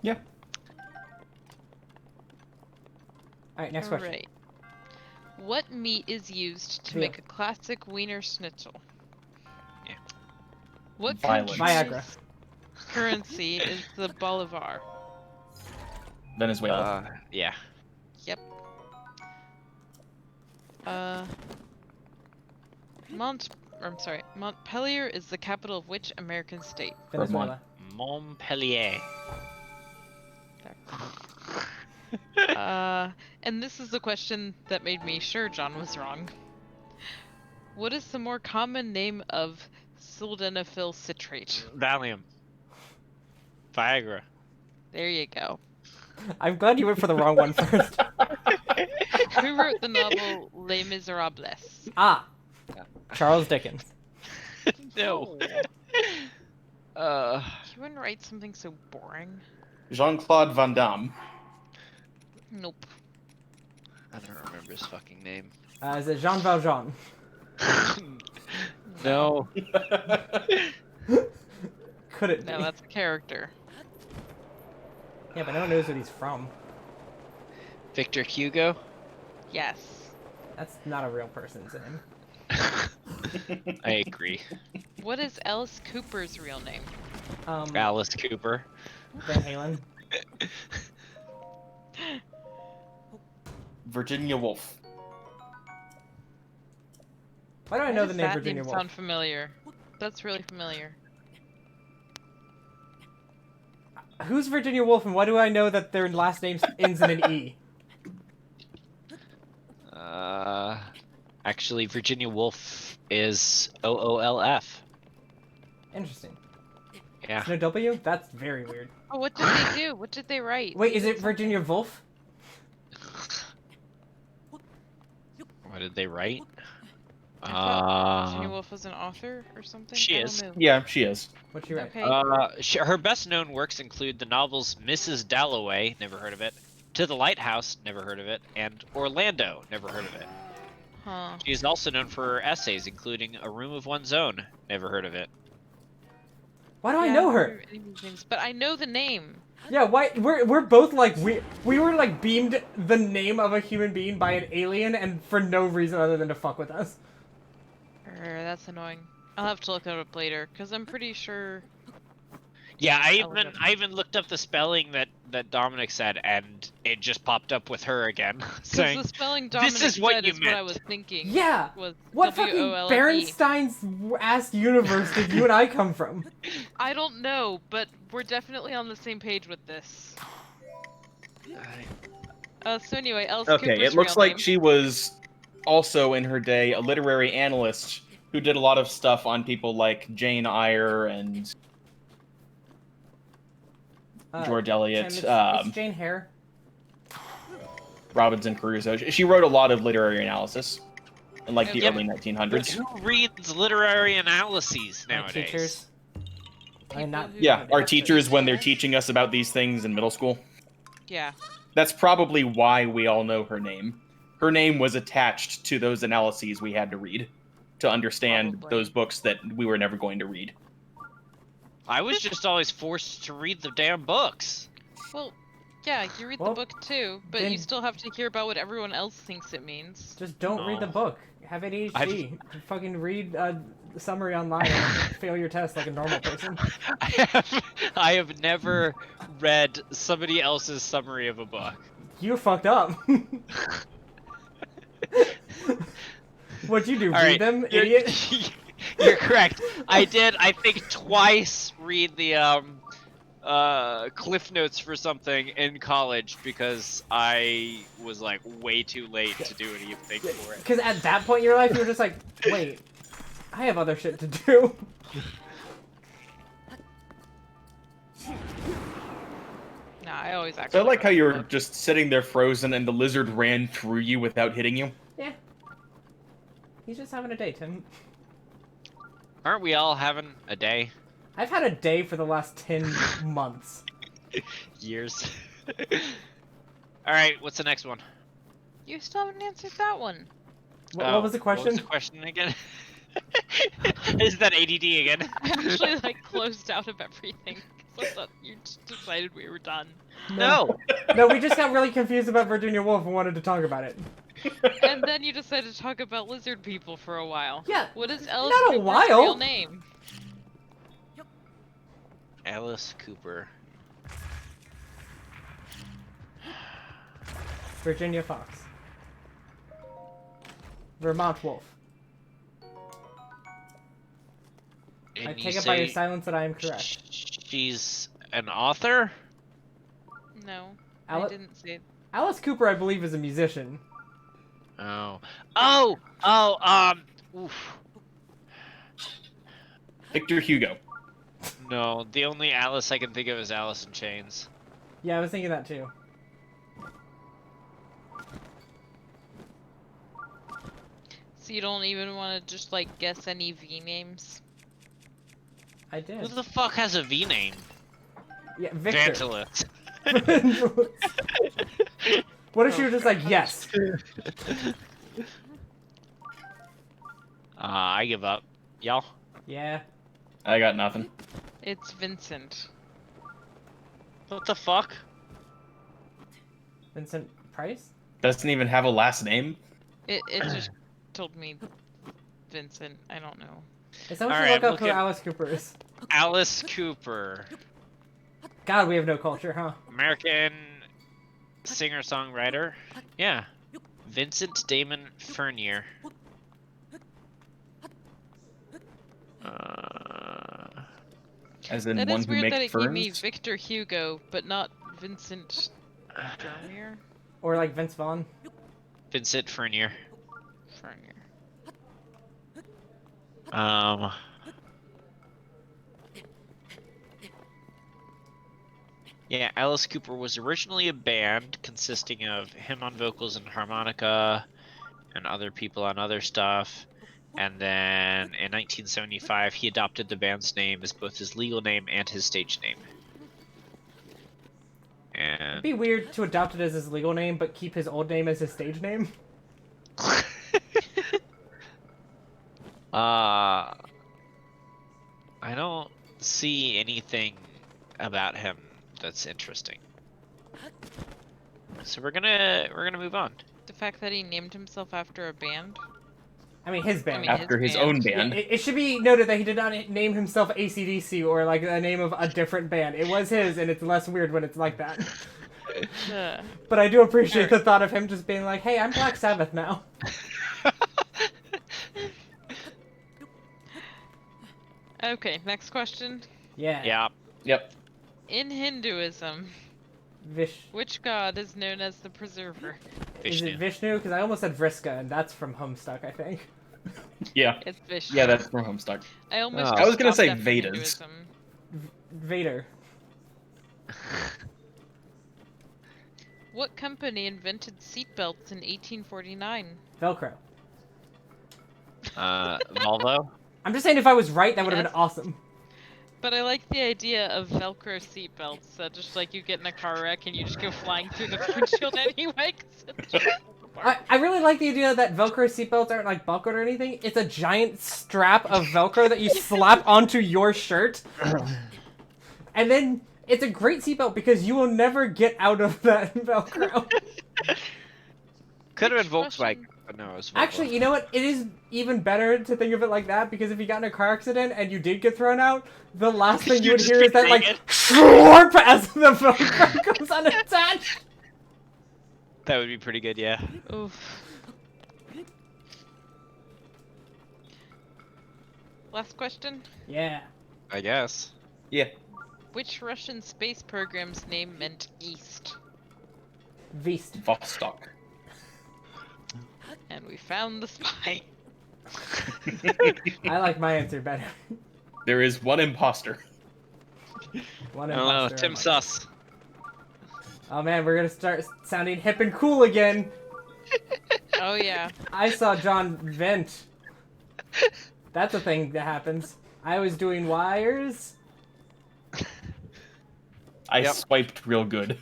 Yeah. Alright, next question. Alright. What meat is used to Yeah. make a classic Wiener Schnitzel? Yeah. What Violence. country's Viagra. currency is the bolivar? Venezuela. Yeah. Yep. Montpelier is the capital of which American state? Venezuela. Montpellier. And this is the question that made me sure John was wrong. What is the more common name of sildenafil citrate? Valium. Viagra. There you go. I'm glad you went for the wrong one first. Who wrote the novel Les Miserables? Ah! Charles Dickens. No. You wouldn't write something so boring. Jean-Claude Van Damme. Nope. I don't remember his fucking name. Is it Jean Valjean? No. Could it be? No, that's a character. Yeah, but no one knows what he's from. Victor Hugo? Yes. That's not a real person's name. I agree. What is Alice Cooper's real name? Alice Cooper. Van Halen. Virginia Woolf. Why do I Why know does the name that Virginia Woolf? sound familiar? That's really familiar. Who's Virginia Woolf, and why do I know that their last name ends in an E? Actually, Virginia Woolf is OOLF. Interesting. Yeah. No W? That's very weird. Oh, what did they do? What did they write? Wait, They is did it Virginia Woolf? What did they write? I thought Virginia Woolf was an author or something. she I is. don't know. Yeah, she is. What's she write? Okay. Her best known works include the novels Mrs. Dalloway, never heard of it, To the Lighthouse, never heard of it, and Orlando, never heard of it. Huh. She is also known for her essays, including A Room of One's Own, never heard of it. Why do I Yeah, know don't her? remember any of these names, but I know the name. Yeah, why? We're both like we were like beamed the name of a human being by an alien, and for no reason other than to fuck with us. That's annoying. I'll have to look it up later, because I'm pretty sure... Yeah, I I'll look it up. even looked up the spelling that Dominic said, and it just popped up with her again, Because saying, the spelling Dominic is what said you is what I meant. was thinking. Yeah. Was What fucking W-O-L-F-E. Berenstein's ass universe did you and I come from? I don't know, but we're definitely on the same page with this. So anyway, Alice Okay, Cooper's it looks real like name. she was also in her day a literary analyst who did a lot of stuff on people like Jane Eyre and George Eliot, Tim, it's Jane Hare. Robinson Crusoe. She wrote a lot of literary analysis in like the Yep. early But 1900s. who reads literary analyses My nowadays? teachers. I'm not. People who- Yeah, our teachers when they're teaching us about these things in middle school. Yeah. That's probably why we all know her name. Her name was attached to those analyses we had to read to understand Probably. those books that we were never going to read. I was just always forced to read the damn books. Well, yeah, you read Well, the book too, but then- you still have to hear about what everyone else thinks it means. Just don't read the No. book. Have ADHD. Fucking read the summary online and fail your test like a normal person. I have never read somebody else's summary of a book. You fucked up. What'd you do? All Read right, them, you're- idiot? You're correct. I did, I think, twice read the Cliff Notes for something in college because I was like way too late to do anything for it. Because at that point in your life, you were just like, wait, I have other shit to do. Nah, I always actually. So I like how read the you're book. just sitting there frozen and the lizard ran through you without hitting you. Yeah. He's just having a day, Tim. Aren't we all having a day? I've had a day for the last 10 months. Years. Alright, what's the next one? You still haven't answered that one. What was the question? What was the question again? Is that ADD again? I actually like closed out of everything. 'Cause I thought you just decided we were done. No. No, we just got really confused about Virginia Woolf and wanted to talk about it. And then you decided to talk about lizard people for a while. Yeah. What is Alice Not a Cooper's while. real name? Alice Cooper. Virginia Fox. Vermont Wolf. And I you take it by your say silence that I am correct. She's an author? No, Ale- I didn't say. Alice Cooper, I believe, is a musician. Oh. Oof. Victor Hugo. No, the only Alice I can think of is Alice in Chains. Yeah, I was thinking that too. So you don't even want to just like guess any V names? I did. Who the fuck has a V name? Yeah, Victor. Vangelis. What if she was just like, yes? I give up. Y'all? Yeah. I got nothing. It's Vincent. What the fuck? Vincent Price? Doesn't even have a last name. It just told me Vincent. I don't know. Is that what All you right, look up look who at- Alice Cooper is? Alice Cooper, God, we have no culture, huh? American singer-songwriter. Yeah, Vincent Damon Furnier. As in That one is who weird makes that it gave me ferns? Victor Hugo, but not Vincent Dermier. Or like Vince Vaughn. Vincent Furnier. Fernier. Yeah, Alice Cooper was originally a band consisting of him on vocals and harmonica and other people on other stuff. And then in 1975, he adopted the band's name as both his legal name and his stage name. It'd And be weird to adopt it as his legal name, but keep his old name as his stage name. I don't see anything about him that's interesting. So we're gonna move on. The fact that he named himself after a band. I mean, his band. mean, After his band. own Yeah, band. it should be noted that he did not name himself AC/DC or like the name of a different band. It was his, and it's less weird when it's like that. But I do appreciate the thought of him just being like, "Hey, I'm Black Sabbath now." Okay, next question. Yeah. Yeah. Yep. In Hinduism, which god is known as the preserver? Is it Vishnu? Because I almost said Vriska, and that's from Homestuck, I think. Yeah. It's Vishnu. Yeah, that's from Homestuck. I almost. Oh. just I was gonna stopped say after Vedas. Hinduism. Vader. What company invented seatbelts in 1849? Velcro. Volvo. I'm just saying if I was right, that would have been Yes. awesome. But I like the idea of Velcro seatbelts. That just like you get in a car wreck and you just go flying through the windshield anyway. 'Cause it's just I really like the idea that Velcro seatbelts aren't like buckled or anything. It's a giant strap of Velcro that you slap onto your shirt. And then it's a great seatbelt because you will never get out of that Velcro. Could have been Question. Volkswagen, but no, it was Volvo. Actually, you know what? It is even better to think of it like that because if you got in a car accident and you did get thrown out, the last thing you You would just hear is get that like naked. slurp as the Velcro goes unattached. that would be pretty good, yeah. Oof. Last question. Yeah. I guess. Yeah. Which Russian space program's name meant east? Vist. Vostok. And we found the spy. I like my answer better. There is one imposter. One I don't know, imposter. Tim Sus. Oh man, we're gonna start sounding hip and cool again. Oh yeah. I saw John vent. That's a thing that happens. I was doing wires. I Yep. swiped real good.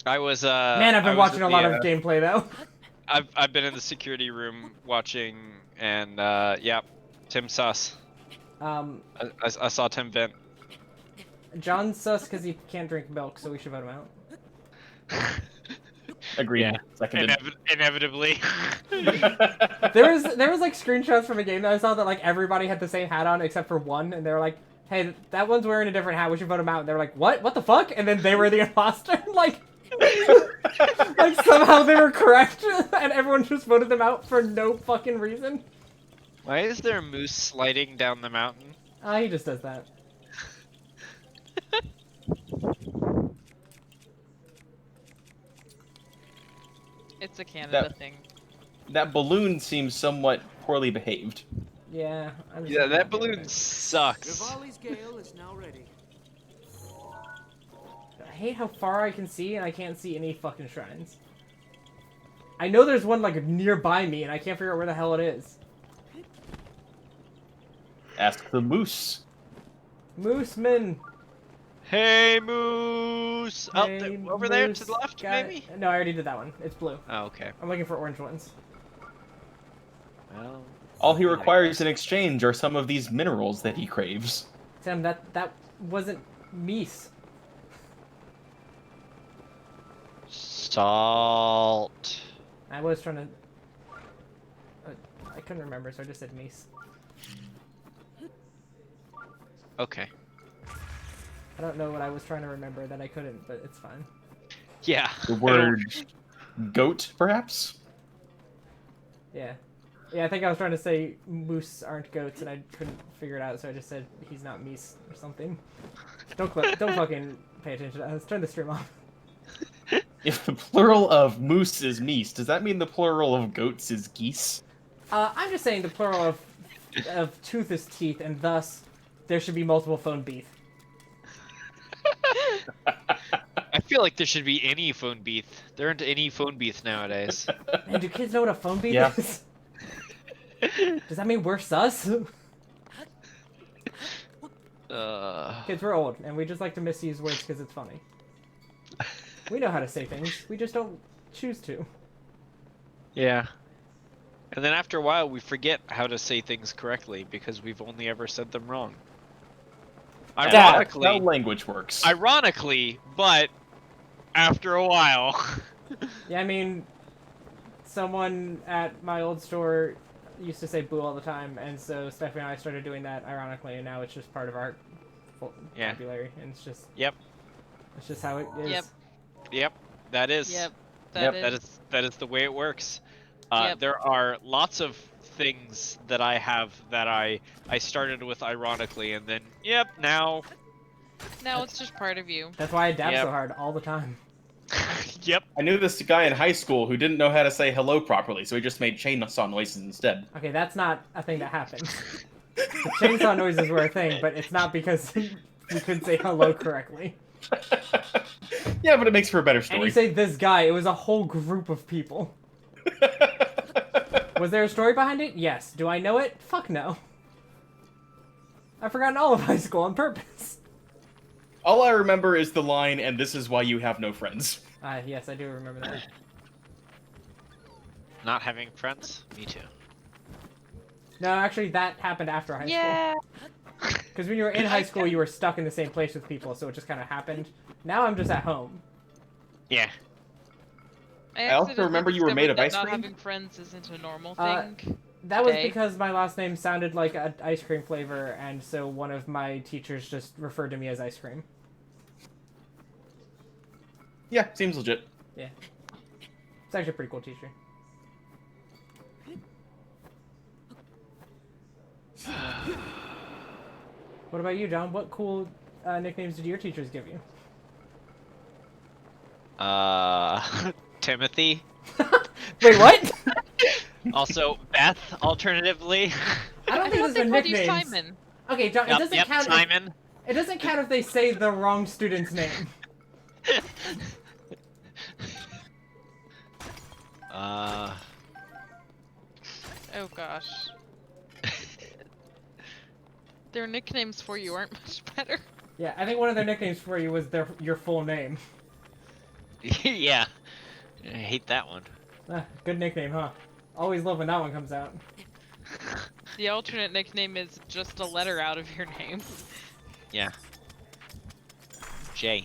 I was Man, I've been watching a lot of gameplay though. I've been in the security room watching, and yeah, Tim Sus. I saw Tim vent. John's sus because he can't drink milk, so we should vote him out. Agreed. Yeah. Seconded. Inevitably. There was like screenshots from a game that I saw that like everybody had the same hat on except for one, and they were like, "Hey, that one's wearing a different hat. We should vote him out." And they were like, "What? What the fuck?" And then they were the imposter. like somehow they were correct, and everyone just voted them out for no fucking reason. Why is there a moose sliding down the mountain? He just does that. It's a Canada That- thing. That balloon seems somewhat poorly behaved. Yeah. I'm just Yeah, not that doing balloon it. sucks. Rivali's gale is now ready. I hate how far I can see, and I can't see any fucking shrines. I know there's one like nearby me, and I can't figure out where the hell it is. Ask the moose. Mooseman. Hey, moose! Up Hey, there, over there to moose the left, guy- maybe? No, I already did that one. It's blue. Oh, okay. I'm looking for orange ones. Well, All he requires in exchange are some of these minerals that he craves. Tim, that wasn't meese. salt. I was trying to. I couldn't remember, so I just said meese. Okay. I don't know what I was trying to remember that I couldn't, but it's fine. Yeah. The word goat, perhaps? Yeah. Yeah, I think I was trying to say moose aren't goats, and I couldn't figure it out, so I just said he's not meese or something. Don't fucking pay attention to that. Let's turn the stream off. If the plural of moose is meese, does that mean the plural of goats is geese? I'm just saying the plural of tooth is teeth, and thus there should be multiple phone beef. I feel like there should be any phone beef. There aren't any phone beef nowadays. Man, do kids know what a phone beef Yeah. is? Does that mean we're sus? Kids, we're old, and we just like to misuse words because it's funny. We know how to say things, we just don't choose to. Yeah. And then after a while, we forget how to say things correctly because we've only ever said them wrong. That's Ironically, how language works. ironically, but after a while. Yeah, I mean, someone at my old store used to say boo all the time, and so Stephanie and I started doing that ironically, and now it's just part of our vocabulary, and it's just how it is. Yep. Yep, that is. Yep. Yep, That is the way it works. Yep. There are lots of things that I have that I started with ironically, and then now. Now it's just part of you. That's why I dab Yep. so hard all the time. Yep. I knew this guy in high school who didn't know how to say hello properly, so he just made chainsaw noises instead. Okay, that's not a thing that happened. The chainsaw noises were a thing, but it's not because we couldn't say hello correctly. Yeah, but it makes for a better And story. you say this guy, it was a whole group of people. Was there a story behind it? Yes. Do I know it? Fuck no. I've forgotten all of high school on purpose. All I remember is the line, and this is why you have no friends. Yes, I do remember that. Not having friends? Me too. No, actually, that happened after high Yeah. school. Because when you were in high school, you were stuck in the same place with people, so it just kind of happened. Now I'm just at home. Yeah. I also accidentally remember you were made of discovered ice that cream? Not having friends isn't a normal Uh, thing. That was Okay. because my last name sounded like an ice cream flavor, and so one of my teachers just referred to me as ice cream. Yeah, seems legit. Yeah. It's actually a pretty cool teacher. What about you, John? What cool nicknames did your teachers give you? Timothy. Wait, what? Also, Beth, alternatively. I don't I think thought those are they called you nicknames. Simon. Okay, John, it doesn't count. Simon. It doesn't count if they say the wrong student's name. Oh gosh. Their nicknames for you aren't much better. Yeah, I think one of their nicknames for you was your full name. Yeah. I hate that one. Good nickname, huh? Always love when that one comes out. The alternate nickname is just a letter out of your name. Yeah. J.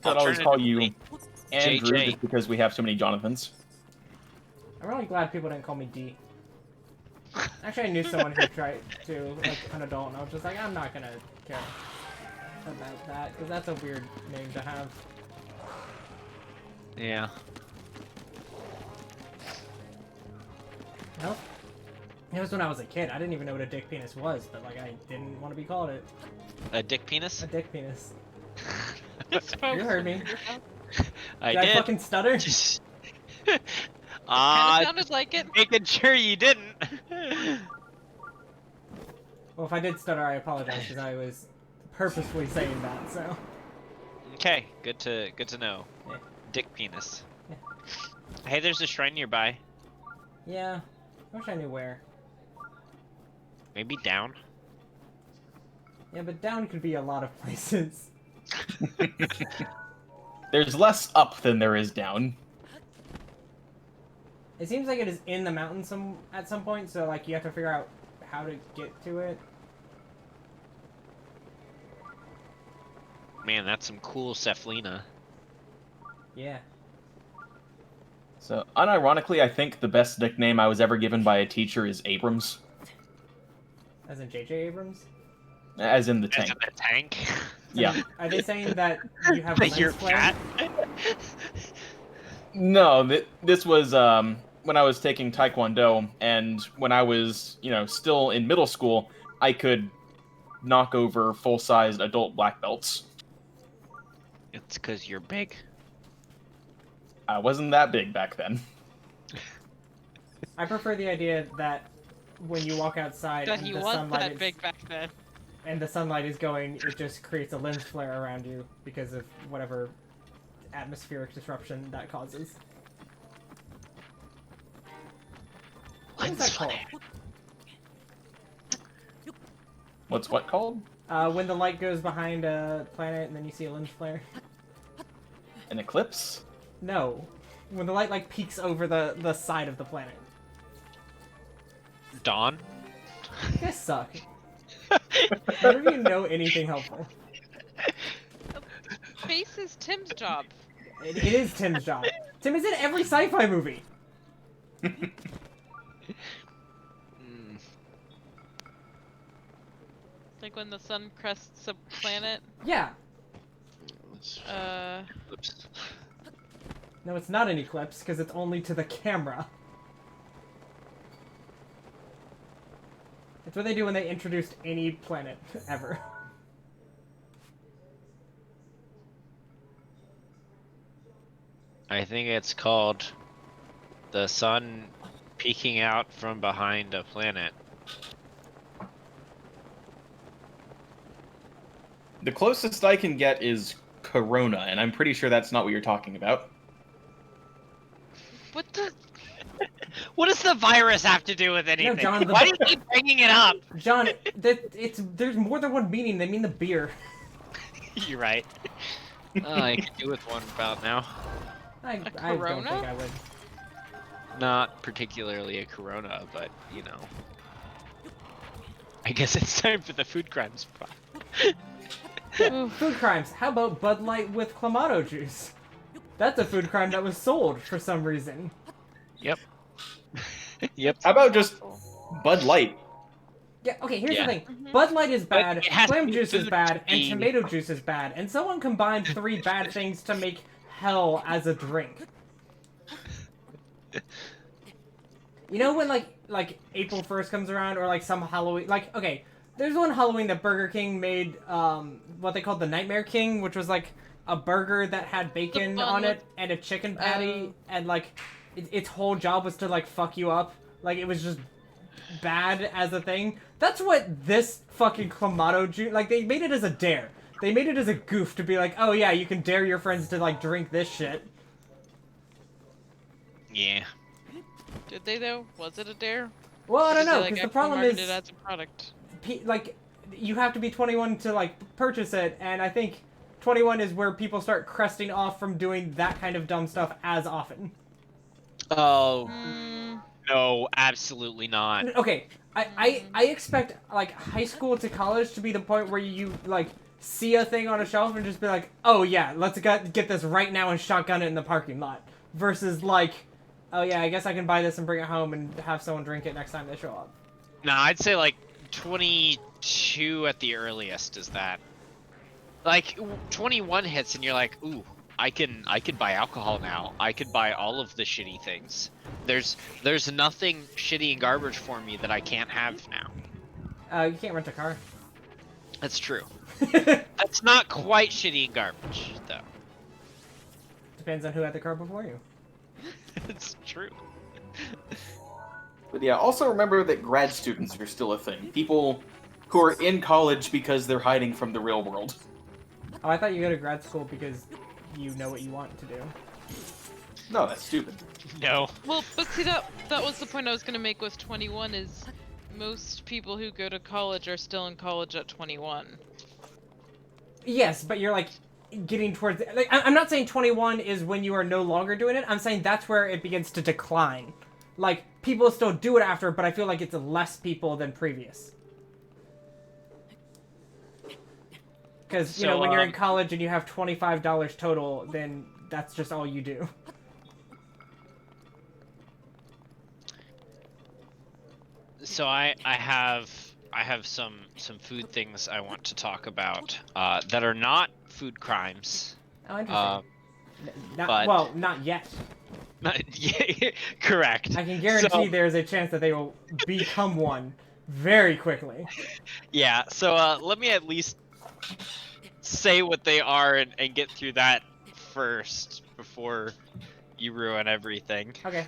I'd always call you Alternatively, Andrew JJ. just because we have so many Jonathans. I'm really glad people didn't call me D. Actually, I knew someone who tried to, like, an adult, and I was just like, I'm not gonna care about that, because that's a weird name to have. Yeah. Nope. It was when I was a kid. I didn't even know what a dick penis was, but, like, I didn't want to be called it. A dick penis? A dick penis. You heard me. I Did I did. fucking stutter? Kinda sounded like it. Making sure you didn't. Well, if I did stutter, I apologize, because I was purposefully saying that, so... Okay, good to know. Yeah. Dick penis. Yeah. Hey, there's a shrine nearby. Yeah. I wish I knew where. Maybe down. Yeah, but down could be a lot of places. There's less up than there is down. It seems like it is in the mountain at some point, so like you have to figure out how to get to it. Man, that's some cool Cephalina. Yeah. So, unironically, I think the best nickname I was ever given by a teacher is Abrams, As in J.J. Abrams? as in the As tank. in the tank. Yeah. Are they saying that you have That lens you're flare? fat. No, this was when I was taking Taekwondo, and when I was, still in middle school, I could knock over full-sized adult black belts. It's because you're big. I wasn't that big back then. I prefer the idea that when you walk outside That and he the was sunlight that is big back then. and the sunlight is going, it just creates a lens flare around you because of whatever atmospheric disruption that causes. What is that called? What's what called? When the light goes behind a planet and then you see a lens flare? An eclipse? No. When the light like peeks over the side of the planet. Dawn. You guys suck. None of you know anything helpful. Space is Tim's job. It is Tim's job. Tim is in every sci-fi movie. Like when the sun crests a planet. Yeah. Oops. No, it's not an eclipse because it's only to the camera. It's what they do when they introduced any planet ever. I think it's called the sun peeking out from behind a planet. The closest I can get is Corona, and I'm pretty sure that's not what you're talking about. What the? What does the virus have to do with anything? John, Why do you keep bringing it up? John, there's more than one meaning. They mean the beer. You're right. I could do with one about now. I don't Corona? think I would. Not particularly a Corona, but you know. I guess it's time for the food crimes spot. Food crimes. How about Bud Light with Clamato juice? That's a food crime that was sold for some reason. Yep. Yep. How about just Bud Light? Yeah, okay, here's Yeah. the thing. Bud Light is But bad, it has clam to be juice is food bad, to and be- tomato juice is bad, and someone combined 3 bad things to make hell as a drink. You know when like April 1st comes around, or like some Halloween, like, okay, there's one Halloween that Burger King made what they called the Nightmare King, which was like a burger that had bacon bun on it with- and a chicken patty, Oh. and like its whole job was to like fuck you up. Like, it was just bad as a thing. That's what this fucking Clamato juice, like, they made it as a dare. They made it as a goof to be like, oh yeah, you can dare your friends to like drink this shit. Yeah. Did they though? Was it a dare? Well, I don't Did they, know, like, because the actually problem market is, it as a product. like, you have to be 21 to like purchase it, and I think 21 is where people start cresting off from doing that kind of dumb stuff as often. Oh Mm, no, absolutely not. Okay, I expect like high school to college to be the point where you like see a thing on a shelf and just be like, oh yeah, let's get this right now and shotgun it in the parking lot, versus like, oh yeah, I guess I can buy this and bring it home and have someone drink it next time they show up. No, I'd say like 22 at the earliest is that. Like 21 hits and you're like, ooh, I can buy alcohol now. I could buy all of the shitty things. There's nothing shitty and garbage for me that I can't have now. You can't rent a car. That's true. That's not quite shitty and garbage though. Depends on who had the car before you. It's true. But yeah, also remember that grad students are still a thing. People who are in college because they're hiding from the real world. Oh, I thought you go to grad school because you know what you want to do. No, that's stupid. No. well, but see that was the point I was gonna make with 21 is most people who go to college are still in college at 21. Yes, but you're like getting towards like I'm not saying 21 is when you are no longer doing it. I'm saying that's where it begins to decline. Like, people still do it after, but I feel like it's less people than previous. Because, you know, when you're in college and you have $25 total, then that's just all you do. So I have some food things I want to talk about that are not food crimes. Oh, interesting. but- Well, not yet. Yeah, correct. I can guarantee So, there's a chance that they will become one very quickly. yeah, so let me at least say what they are and get through that first before you ruin everything. Okay,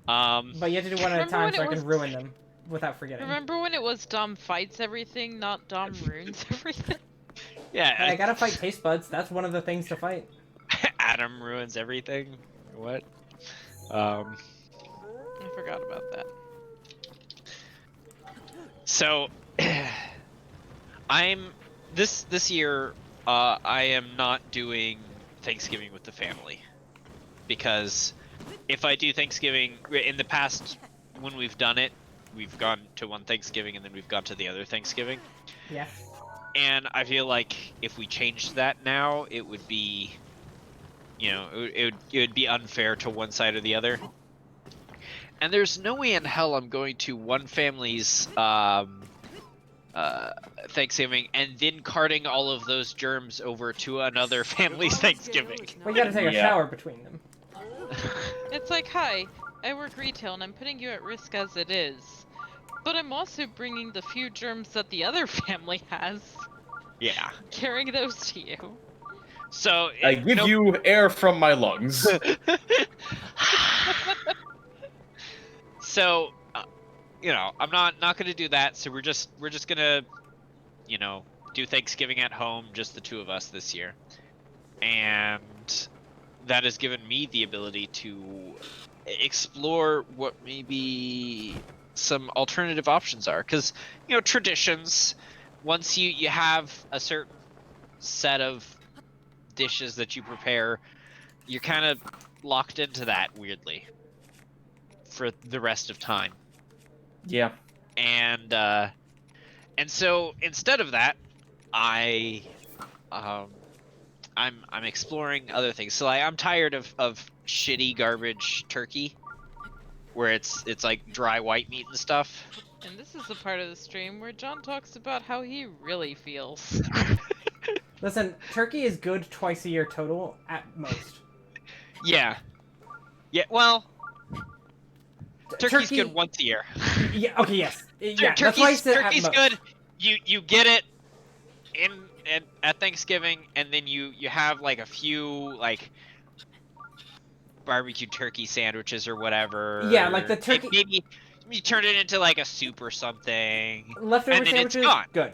Um, but you have to do one at a Remember time when so I it can was- ruin them without forgetting. Remember when it was Dom fights everything, not Dom ruins everything? yeah, I gotta fight taste buds. That's one of the things to fight. Adam ruins everything. What? I forgot about that. So, I'm this year. I am not doing Thanksgiving with the family because if I do Thanksgiving in the past, when we've done it, we've gone to one Thanksgiving and then we've gone to the other Thanksgiving. Yeah. And I feel like if we changed that now, it would be, it would be unfair to one side or the other. And there's no way in hell I'm going to one family's Thanksgiving and then carting all of those germs over to another family's Thanksgiving. We gotta take a Yeah. shower between them. It's like, hi, I work retail and I'm putting you at risk as it is. But I'm also bringing the few germs that the other family has, Yeah. carrying those to you. So I give you air from my lungs. So, I'm not going to do that. So we're just gonna, do Thanksgiving at home, just the two of us this year, and that has given me the ability to explore what maybe some alternative options are. Because traditions, once you have a certain set of dishes that you prepare, you're kind of locked into that weirdly for the rest of time. Yeah. And so instead of that, I'm exploring other things. So I'm tired of shitty garbage turkey, where it's like dry white meat and stuff. And this is the part of the stream where John talks about how he really feels. Listen, turkey is good twice a year total at most. Yeah. Well, turkey's Turkey- good once a year. Yeah. Okay. Yes. Yeah. That's why I Turkey's said at turkey's most. good. You get it at Thanksgiving, and then you have like a few like barbecue turkey sandwiches or whatever. Yeah, like the turkey- Maybe you turn it into like a soup or something. Leftover and then it's sandwiches. gone. Good.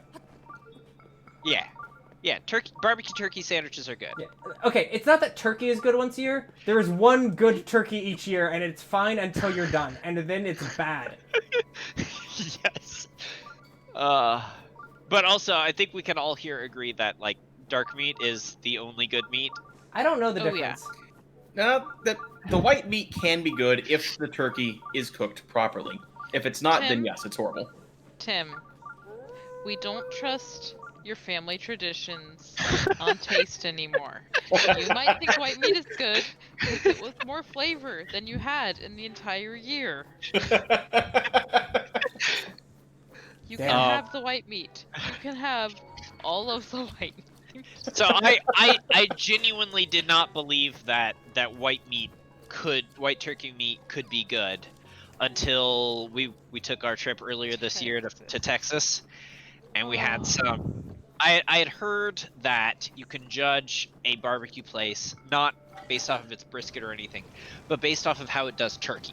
Yeah. Barbecue turkey sandwiches are good. Yeah. Okay, it's not that turkey is good once a year. There is one good turkey each year, and it's fine until you're done, and then it's bad. Yes. But also, I think we can all here agree that like dark meat is the only good meat. I don't know the Oh, yeah. difference. That the white meat can be good if the turkey is cooked properly. If it's not, then Tim? yes, it's horrible. Tim, we don't trust your family traditions on taste anymore. You might think white meat is good because it was more flavor than you had in the entire year. You can Damn. have the white meat. You can have all of the white meat. So I genuinely did not believe that white turkey meat could be good until we took our trip earlier this year to Texas, and we had some. I had heard that you can judge a barbecue place not based off of its brisket or anything, but based off of how it does turkey,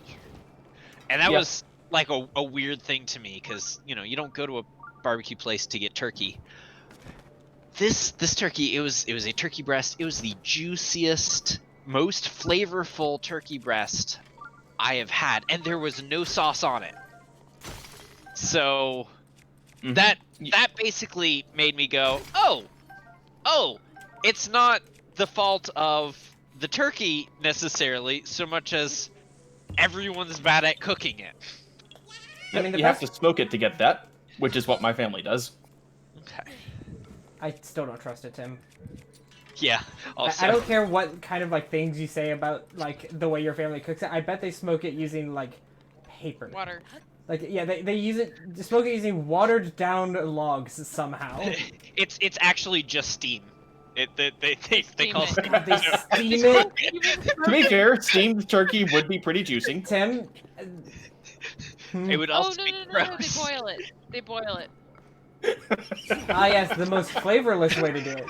and that Yep. was like a weird thing to me because you don't go to a barbecue place to get turkey. This turkey, it was a turkey breast. It was the juiciest, most flavorful turkey breast I have had, and there was no sauce on it. So Mhm. that basically made me go, oh, it's not the fault of the turkey necessarily, so much as everyone's bad at cooking it. I mean, the you best- have to smoke it to get that, which is what my family does. Okay. I still don't trust it, Tim. Yeah. Also, I don't care what kind of like things you say about like the way your family cooks it. I bet they smoke it using like paper. Water. Like, yeah, they use it, smoke it using watered down logs somehow. It's actually just steam. They Steam call it. steam. God, they steam it. To be fair, steamed turkey would be pretty juicy. Tim, It would Oh also no be no no no! They gross. boil it. They boil it. yes, the most flavorless way to do it.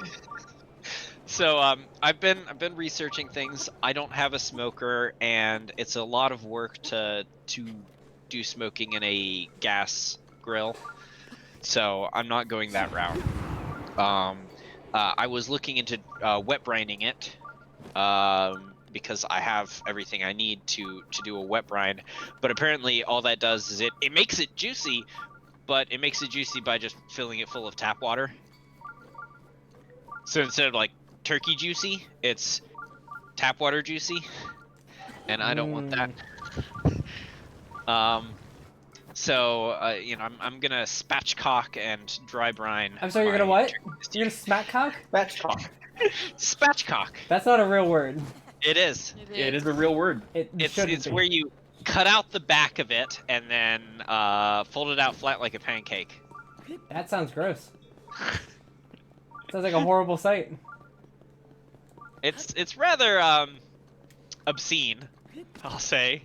So I've been researching things. I don't have a smoker, and it's a lot of work to do smoking in a gas grill. So I'm not going that route. I was looking into wet brining it, because I have everything I need to do a wet brine. But apparently, all that does is it makes it juicy, but it makes it juicy by just filling it full of tap water. So instead of like turkey juicy, it's tap water juicy, and I don't want that. So you know, I'm gonna spatchcock and dry brine. I'm sorry, you're gonna what? You're gonna smack cock? Spatchcock. Spatchcock. That's not a real word. It is. It is a real word. It shouldn't It's be. where you cut out the back of it and then fold it out flat like a pancake. That sounds gross. Sounds like a horrible sight. It's rather obscene, I'll say,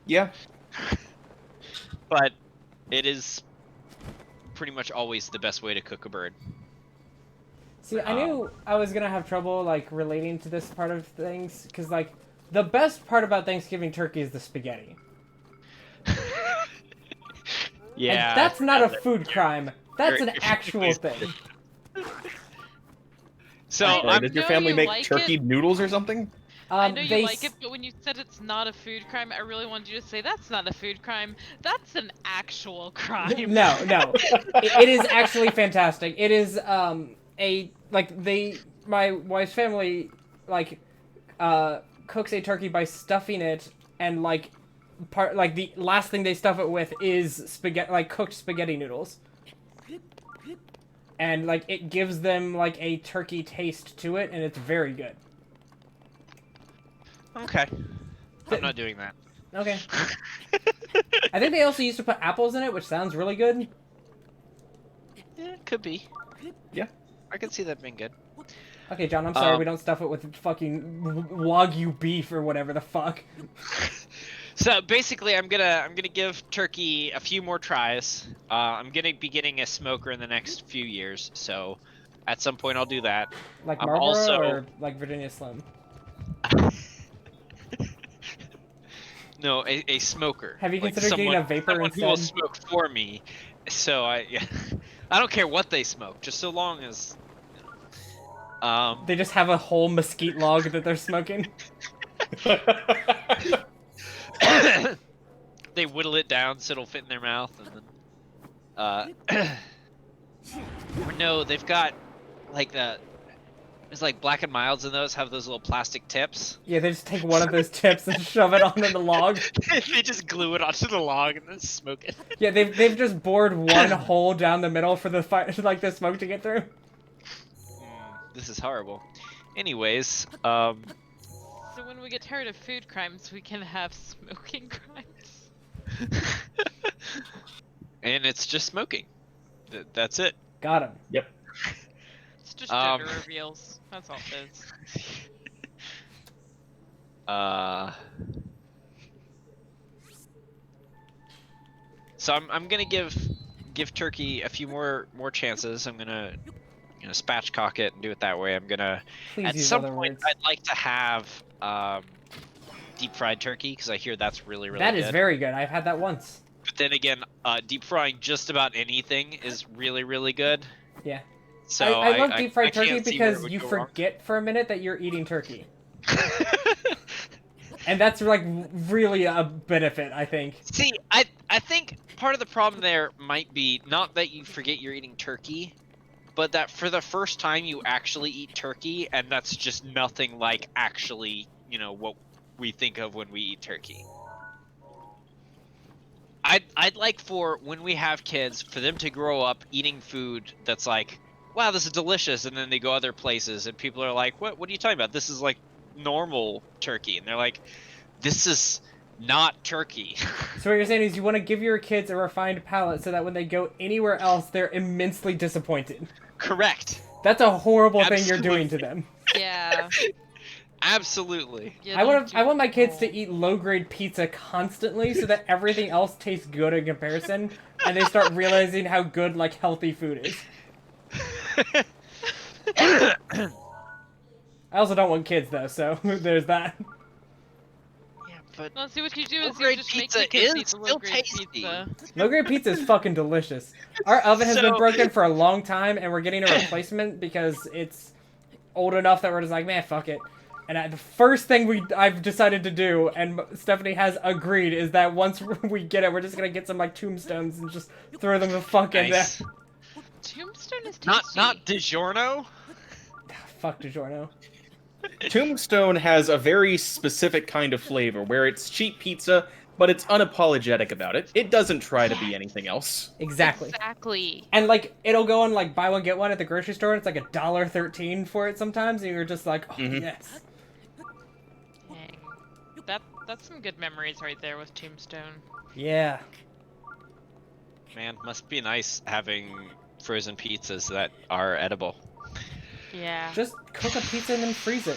Yeah. but it is pretty much always the best way to cook a bird. See, I knew I was gonna have trouble like relating to this part of things because like the best part about Thanksgiving turkey is the spaghetti. Yeah. And that's not a food crime. That's an actual thing. So I Does your know family you make like turkey it. noodles or something? I know you they like it, but when you said it's not a food crime, I really wanted you to say that's not a food crime. That's an actual crime. No, no. It is actually fantastic. It is my wife's family cooks a turkey by stuffing it and the last thing they stuff it with is spaghetti, like cooked spaghetti noodles. And like it gives them like a turkey taste to it and it's very good. Okay. I'm not doing that. Okay. I think they also used to put apples in it, which sounds really good. Yeah, it could be. Yeah. I could see that being good. Okay, John, I'm sorry we don't stuff it with fucking Wagyu beef or whatever the fuck. So basically, I'm gonna give turkey a few more tries. I'm gonna be getting a smoker in the next few years, so at some point I'll do that. Like I'm Marlboro also- or like Virginia Slim? No, a smoker. Have you Like considered getting someone- a vapor someone who will instead? smoke for me. So I don't care what they smoke, just so long as. They just have a whole mesquite log that they're smoking. They whittle it down so it'll fit in their mouth, and then. Or no, they've got like the. There's like Black and Milds in those have those little plastic tips. Yeah, they just take one of those tips and shove it onto the log. They just glue it onto the log and then smoke it. Yeah, they've just bored one hole down the middle for the like the smoke to get through. This is horrible. Anyways, So when we get tired of food crimes, we can have smoking crimes. and it's just smoking. That's it. Got him. Yep. It's just gender reveals. That's all it is. So I'm gonna give turkey a few more chances. I'm gonna spatchcock it and do it that way. I'm gonna Please at use some other point words. I'd like to have deep fried turkey because I hear that's really That good. is very good. I've had that once. But then again, deep frying just about anything is really good. Yeah. So I love deep fried I can't turkey see where it because would you go wrong. forget for a minute that you're eating turkey. And that's like really a benefit, I think. See, I think part of the problem there might be not that you forget you're eating turkey, but that for the first time you actually eat turkey, and that's just nothing like actually, what we think of when we eat turkey. I'd like for when we have kids for them to grow up eating food that's like, wow, this is delicious, and then they go other places and people are like, what are you talking about? This is like normal turkey, and they're like, this is not turkey. So what you're saying is you want to give your kids a refined palate so that when they go anywhere else, they're immensely disappointed. Correct. That's a horrible thing you're doing to Absolutely. them. Yeah. Absolutely. Yeah, I don't want do- my kids oh. to eat low-grade pizza constantly so that everything else tastes good in comparison, and they start realizing how good, like, healthy food is. I also don't want kids, though, so there's that. Yeah, but Well, see what you do is you low-grade just make pizza the kids is eat the still low-grade tasty. pizza. Low-grade pizza is fucking delicious. Our oven has been So- broken for a long time, and we're getting a replacement because it's old enough that we're just like, man, fuck it. And the first thing I've decided to do, and Stephanie has agreed, is that once we get it, we're just gonna get some like tombstones and just throw them the fuck in there. Nice. Tombstone is tasty. Not DiGiorno. Fuck DiGiorno. Tombstone has a very specific kind of flavor where it's cheap pizza, but it's unapologetic about it. It doesn't try to be anything else. Exactly. Exactly. And like it'll go on like buy one get one at the grocery store. And it's like $1.13 for it sometimes, and you're just like, oh yes. Dang. That's some good memories right there with Tombstone. Yeah. Man, must be nice having frozen pizzas that are edible. Yeah. Just cook a pizza and then freeze it.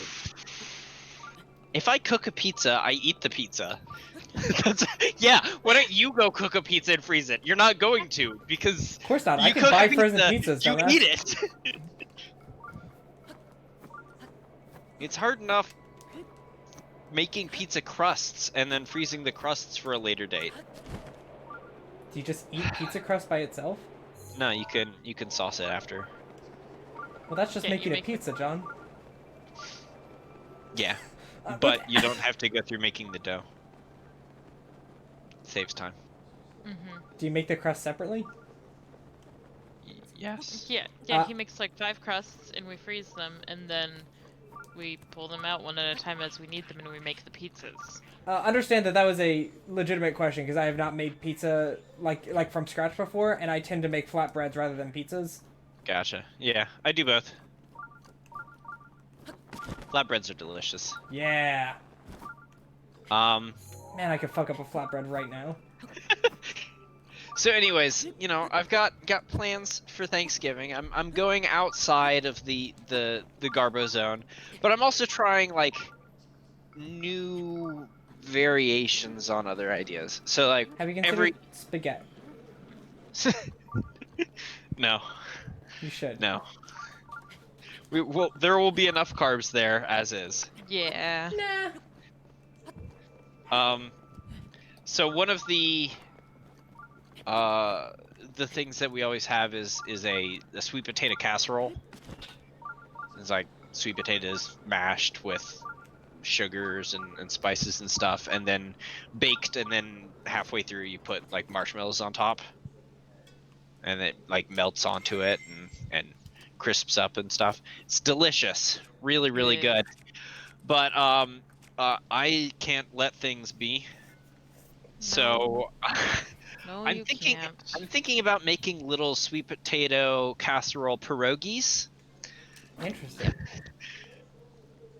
If I cook a pizza, I eat the pizza. Yeah, why don't you go cook a pizza and freeze it? You're not going to, because Of course not. I you can cook buy a frozen pizza, pizzas. you dumbass. eat it. It's hard enough making pizza crusts and then freezing the crusts for a later date. Do you just eat pizza crust by itself? No, you can sauce it after. Well, that's just Yeah, you making a make- pizza, John. Yeah, what but you don't have to go through making the dough. Saves time. Mm-hmm. Do you make the crust separately? Yes. Yeah, Uh, he makes like 5 crusts and we freeze them and then we pull them out one at a time as we need them and we make the pizzas. Understand that was a legitimate question because I have not made pizza like from scratch before, and I tend to make flatbreads rather than pizzas. Gotcha. Yeah, I do both. Flatbreads are delicious. Yeah. Um, Man, I could fuck up a flatbread right now. so anyways, you know, I've got plans for Thanksgiving. I'm going outside of the Garbo zone, but I'm also trying like new variations on other ideas. So like Have you considered spaghetti? No, You should. no. There will be enough carbs there as is. Yeah. Nah. So one of the things that we always have is a sweet potato casserole. It's like sweet potatoes mashed with sugars and spices and stuff, and then baked, and then halfway through you put like marshmallows on top, and it like melts onto it and crisps up and stuff. It's delicious, really Yeah. good. But I can't let things be. So No, I'm you thinking can't. I'm thinking about making little sweet potato casserole pierogies. Interesting.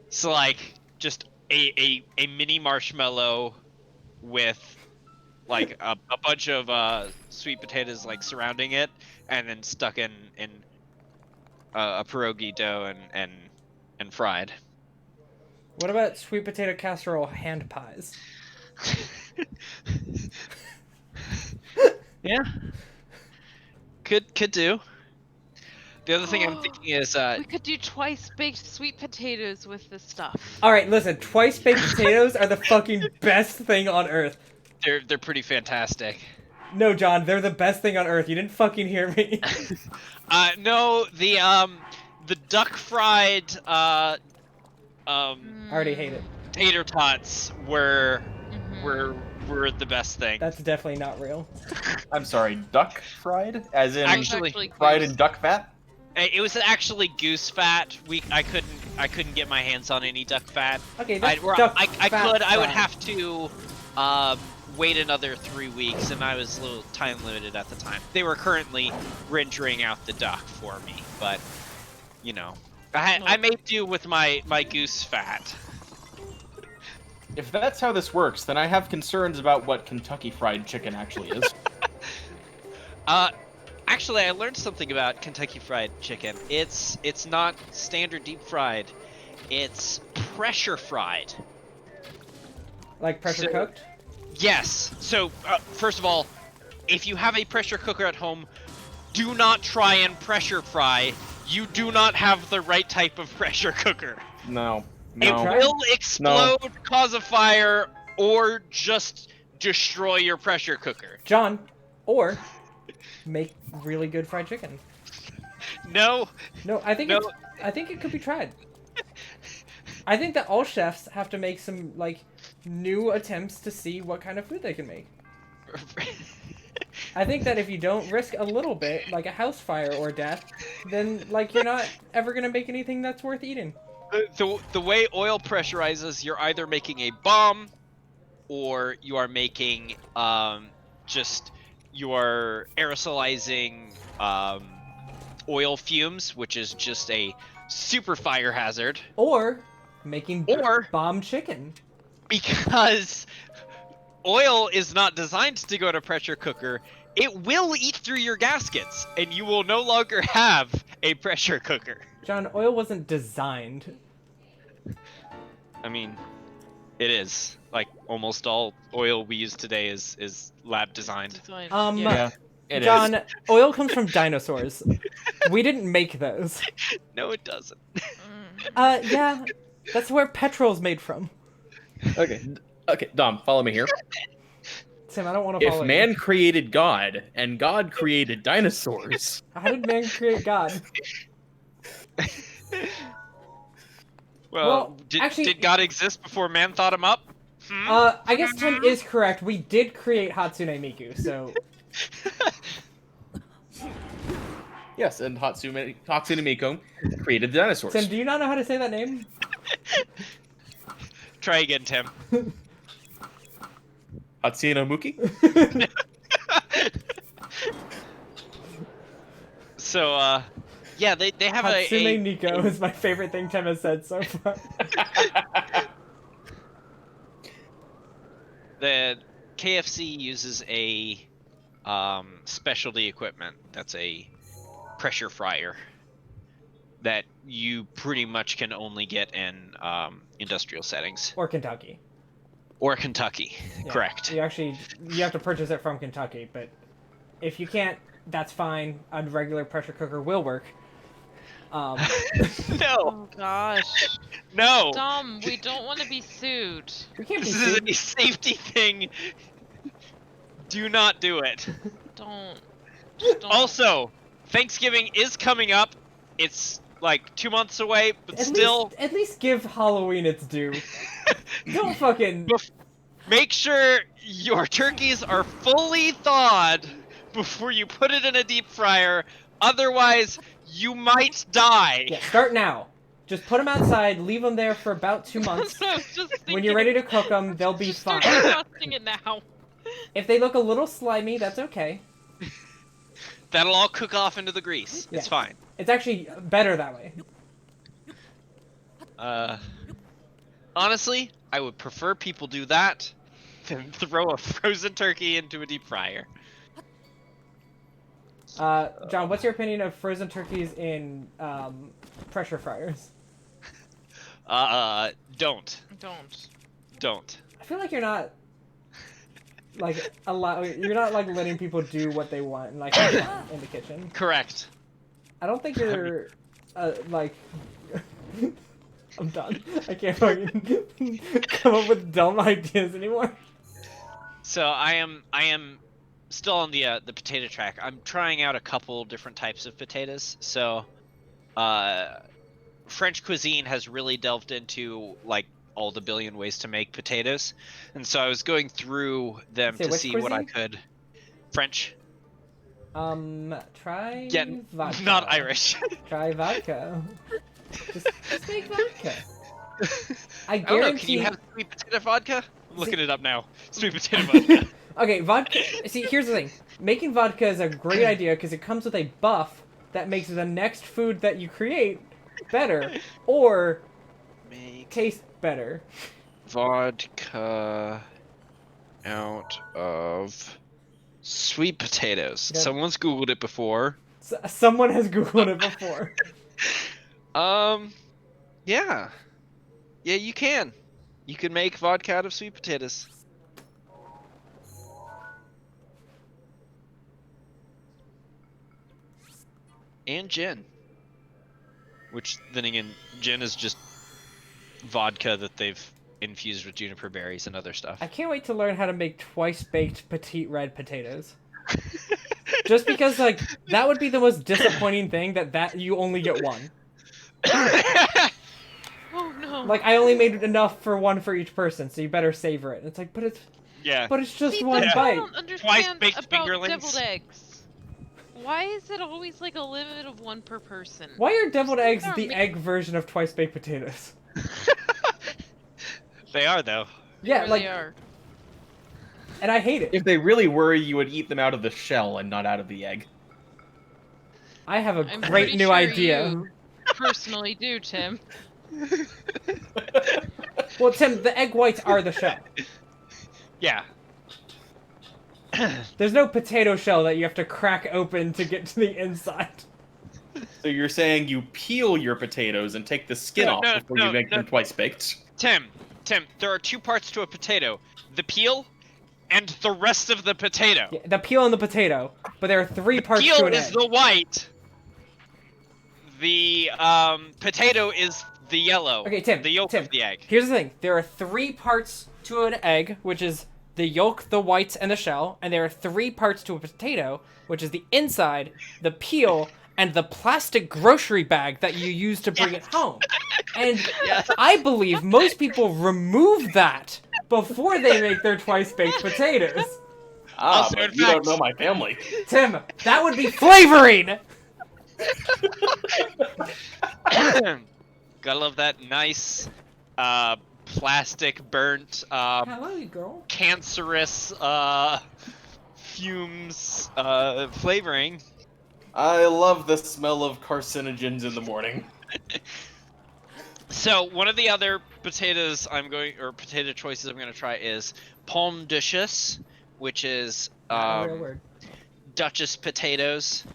So like just a mini marshmallow with like a bunch of sweet potatoes like surrounding it, and then stuck in a pierogi dough and fried. What about sweet potato casserole hand pies? Yeah. Could do. The other thing I'm thinking is We could do twice baked sweet potatoes with this stuff. All right, listen. Twice baked potatoes are the fucking best thing on earth. they're pretty fantastic. No, John, they're the best thing on earth. You didn't fucking hear me. No, the duck fried I already hate it. tater tots were Mhm. the best thing. That's definitely not real. I'm sorry, duck fried? As in Actually, fried goose. in duck fat? It was actually goose fat. I couldn't get my hands on any duck fat. Okay, I that's duck fat I would fried. have to wait another 3 weeks, and I was a little time limited at the time. They were currently rendering out the duck for me, but you know, I made do with my goose fat. If that's how this works, then I have concerns about what Kentucky Fried Chicken actually is. Actually, I learned something about Kentucky Fried Chicken. It's not standard deep fried. It's pressure fried. Like pressure cooked? Yes. So, first of all, if you have a pressure cooker at home, do not try and pressure fry. You do not have the right type of pressure cooker. No. It No. will explode, cause a fire, or just destroy your pressure cooker. John, or make really good fried chicken. No. No, I think No. I think it could be tried. I think that all chefs have to make some like new attempts to see what kind of food they can make. I think that if you don't risk a little bit, like a house fire or death, then like you're not ever gonna make anything that's worth eating. The way oil pressurizes, you're either making a bomb, or you are making you are aerosolizing oil fumes, which is just a super fire hazard. Or making Or- bomb chicken. Because oil is not designed to go to pressure cooker, it will eat through your gaskets, and you will no longer have a pressure cooker. John, oil wasn't designed. I mean, it is. Like, almost all oil we use today is lab designed. Design. Yeah. It John, is. oil comes from dinosaurs. We didn't make those. No, it doesn't. Yeah, that's where petrol's made from. Okay. Okay, Dom, follow me here. Tim, I don't want to follow If you. man created God, and God created dinosaurs... How did man create God? Well, actually- did God exist before man thought him up? I guess Tim is correct. We did create Hatsune Miku, so... Yes, and Hatsune Miku created the dinosaurs. Tim, do you not know how to say that name? Try again, Tim. Hatsune Muki? So, yeah, they have Hatsune Nico is my favorite thing Tim has said so far. The KFC uses a specialty equipment that's a pressure fryer that you pretty much can only get in industrial settings. Or Kentucky. Or Kentucky, Yeah. correct. You have to purchase it from Kentucky, but if you can't, that's fine. A regular pressure cooker will work. No, Oh gosh. no. Dom, we don't want to be sued. We can't be This is sued. a safety thing. Do not do it. Don't. Just don't. Also, Thanksgiving is coming up. It's like 2 months away, but still, At least give Halloween its due. Don't fucking... make sure your turkeys are fully thawed before you put it in a deep fryer. Otherwise, you might die. Yeah, start now. Just put them outside, leave them there for about 2 months. I was just When you're ready to cook them, they'll be just fine. start discussing it now. If they look a little slimy, that's okay. That'll all cook off into the grease. Yeah. It's fine. It's actually better that way. Honestly, I would prefer people do that than throw a frozen turkey into a deep fryer. John, what's your opinion of frozen turkeys in pressure fryers? Don't. Don't. I feel like you're not like you're not like letting people do what they want and like have fun in the kitchen. Correct. I don't think you're like I'm done. I can't fucking come up with dumb ideas anymore. So I am still on the potato track. I'm trying out a couple different types of potatoes. So French cuisine has really delved into like all the billion ways to make potatoes, and so I was going through them Say to which see what I cuisine? could. French. Try Yeah, vodka. not Irish. Try vodka. Just make vodka. I I don't know. guarantee. Can you have sweet potato vodka? I'm looking it up now. Sweet potato vodka. Okay, vodka. See, here's the thing. Making vodka is a great idea because it comes with a buff that makes the next food that you create better or Make taste better. vodka out of sweet potatoes. Yep. Someone's Googled it before. Someone has Googled it before. Yeah. Yeah, you can. You can make vodka out of sweet potatoes. And gin. Which, then again, gin is just vodka that they've infused with juniper berries and other stuff. I can't wait to learn how to make twice-baked petite red potatoes. Just because, like, that would be the most disappointing thing that you only get one. Oh no. Like, I only made enough for one for each person, so you better savor it. And it's like, but it's just See, one that's bite. what I don't understand Twice-baked about fingerlings. deviled eggs. Why is it always like a limit of one per person? Why are deviled eggs They're the ma- egg version of twice-baked potatoes? They are, though. Yeah, There like, they are. and I hate it. If they really were, you would eat them out of the shell and not out of the egg. I have a I'm great pretty new sure idea. You personally do, Tim. Well, Tim, the egg whites are the shell. Yeah. There's no potato shell that you have to crack open to get to the inside. So you're saying you peel your potatoes and take the skin No, off no, before no, you make no. them twice baked? Tim, there are two parts to a potato. The peel and the rest of the potato. Yeah, the peel and the potato, but there are three parts Peel to an is egg. the white. The potato is the yellow. Okay, Tim, The yolk Tim, of the egg. Here's the thing. There are three parts to an egg, which is the yolk, the whites, and the shell, and there are three parts to a potato, which is the inside, the peel, and the plastic grocery bag that you use to bring it home. And I believe most people remove that before they make their twice-baked potatoes. Also, But in you don't fact- know my family. Tim, that would be flavoring! Gotta love that nice, plastic burnt, Hello, girl. cancerous, fumes, flavoring. I love the smell of carcinogens in the morning. So one of the other potato choices I'm gonna try is pomme de chasse, which is Not a real word. Duchess potatoes.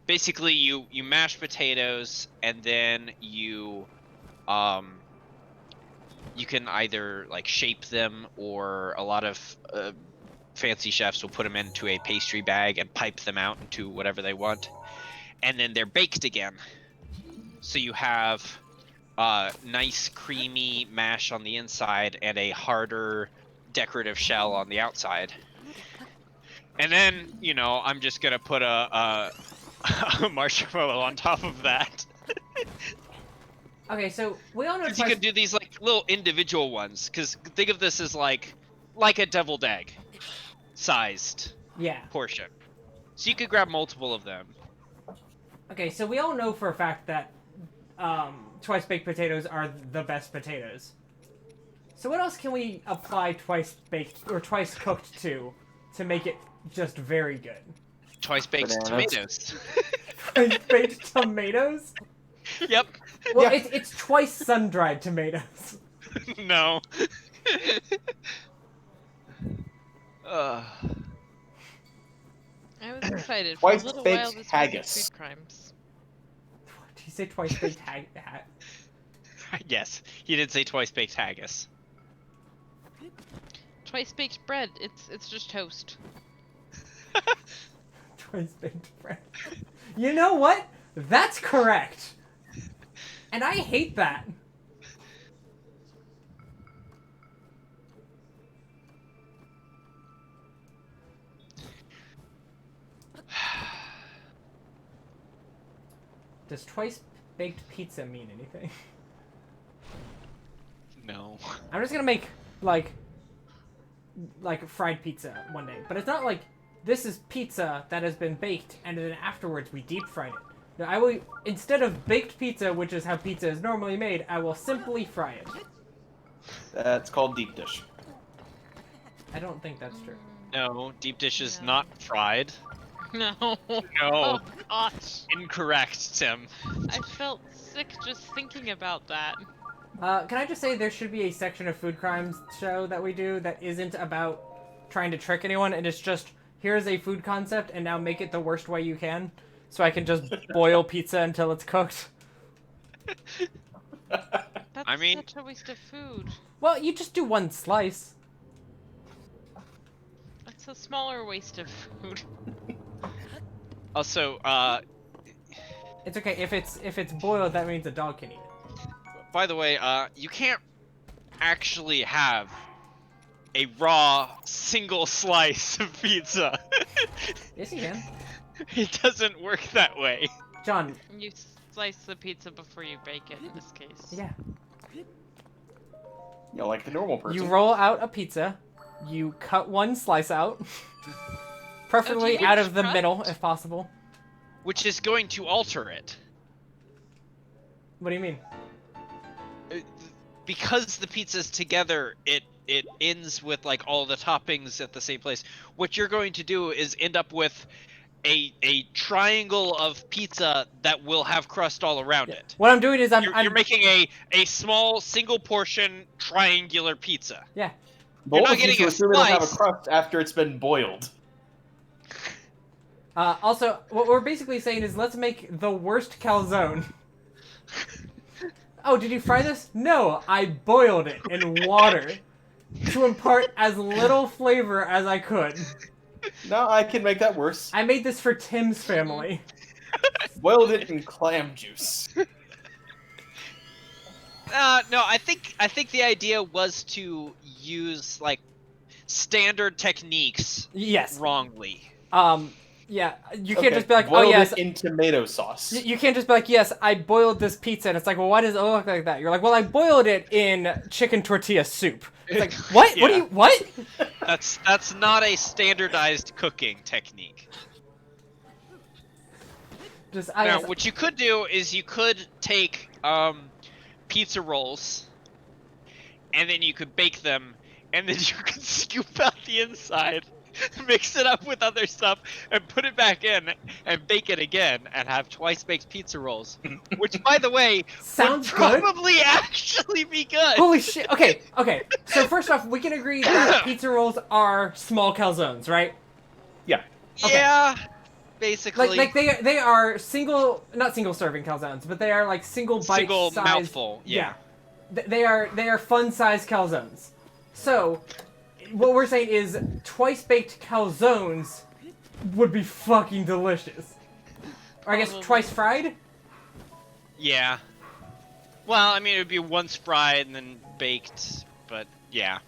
Basically, you mash potatoes and then you can either like shape them, or a lot of fancy chefs will put them into a pastry bag and pipe them out into whatever they want, and then they're baked again. So you have nice creamy mash on the inside and a harder decorative shell on the outside. And then, I'm just gonna put a marshmallow on top of that. Okay, so we all know Because you can do these like little individual ones. Because think of this as like a deviled egg sized Yeah. portion. So you could grab multiple of them. Okay, so we all know for a fact that twice-baked potatoes are the best potatoes. So what else can we apply twice-baked or twice-cooked to make it just very good? Twice baked Bananas. tomatoes. Twice-baked tomatoes? Yep. Well, Yeah. it's twice sun-dried tomatoes. No. I was excited for a little while. Twice-baked This haggis. was food crimes. Did you say twice-baked Yes, he did say twice baked haggis. Twice baked bread. It's just toast. Twice-baked bread. You know what? That's correct. And I hate that. Does twice-baked pizza mean anything? No. I'm just gonna make, like fried pizza one day. But it's not like, this is pizza that has been baked, and then afterwards we deep fried it. No, I will, instead of baked pizza, which is how pizza is normally made, I will simply fry it. That's called deep dish. I don't think that's true. No, deep dish is No. not fried. No. No. Oh gosh. Incorrect, Tim. I felt sick just thinking about that. Can I just say there should be a section of food crimes show that we do that isn't about trying to trick anyone, and it's just, here's a food concept, and now make it the worst way you can, so I can just boil pizza until it's cooked. That's I mean- such a waste of food. Well, you just do one slice. That's a smaller waste of food. Also, It's okay, if it's boiled, that means a dog can eat it. by the way, you can't actually have a raw single slice of pizza. Yes, you can. It doesn't work that way. John, You slice the pizza before you bake it, in this case. yeah. Like the normal person. You roll out a pizza, you cut one slice out, preferably mean out of the crust? middle if possible. Which is going to alter it. What do you mean? Because the pizza's together, it ends with like all the toppings at the same place. What you're going to do is end up with a triangle of pizza that will have crust all around it. What I'm doing is You're making a small single portion triangular pizza. yeah. Bold not of you getting to a assume it'll have a slice. crust after it's been boiled. Also, what we're basically saying is let's make the worst calzone. Oh, did you fry this? No, I boiled it in water to impart as little flavor as I could. No, I can make that worse. I made this for Tim's family. Boiled it in clam juice. No, I think the idea was to use like standard techniques Yes. wrongly. Yeah, you can't just be like, oh boiled yes. it in tomato sauce. You can't just be like, yes, I boiled this pizza, and it's like, well, why does it look like that? You're like, well, I boiled it in chicken tortilla soup. It's like, what? Yeah. What? That's not a standardized cooking technique. Just, Now, what you could do is you could take pizza rolls, and then you could bake them, and then you could scoop out the inside, mix it up with other stuff, and put it back in, and bake it again, and have twice baked pizza rolls. Which, by the way, Sounds would good. probably actually be good. Holy shit. Okay. So first off, we can agree that pizza rolls are small calzones, right? Yeah. okay. Yeah, basically. Like they are not single serving calzones, but they are like single bite Single size. mouthful, yeah. They are fun size calzones. So, what we're saying is twice baked calzones would be fucking delicious. Or I guess twice fried? Yeah. Well, I mean, it would be once fried and then baked, but yeah.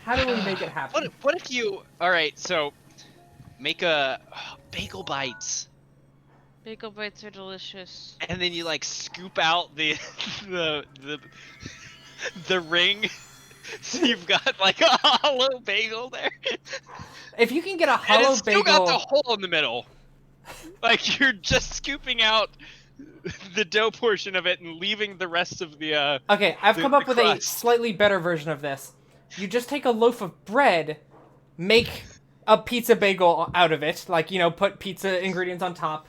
How do we make it happen? What if you... Alright, so... Make a... bagel bites. Bagel bites are delicious. And then you, like, scoop out the... the ring. So you've got, like, a hollow bagel there. If you can get a And hollow it's still bagel, got the hole in the middle. Like, you're just scooping out the dough portion of it and leaving the rest of the, okay, I've the- come up the with a crust. slightly better version of this. You just take a loaf of bread, make a pizza bagel out of it, like, put pizza ingredients on top,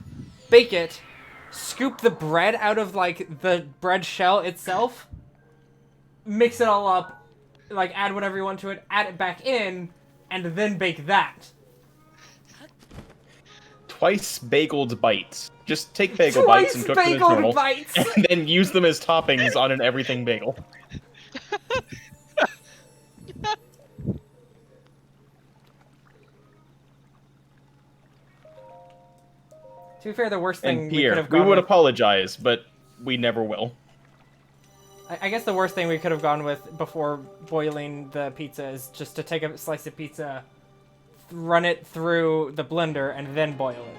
bake it, scoop the bread out of, like, the bread shell itself, mix it all up, like, add whatever you want to it, add it back in, and then bake that. Twice bageled bites. Just take bagel bites and cook them as Twice normal. bageled bites! And then use them as toppings on an everything bagel. To be fair, the worst thing And we could here, have we gone would with... apologize, but we never will. I guess the worst thing we could have gone with before boiling the pizza is just to take a slice of pizza, run it through the blender, and then boil it.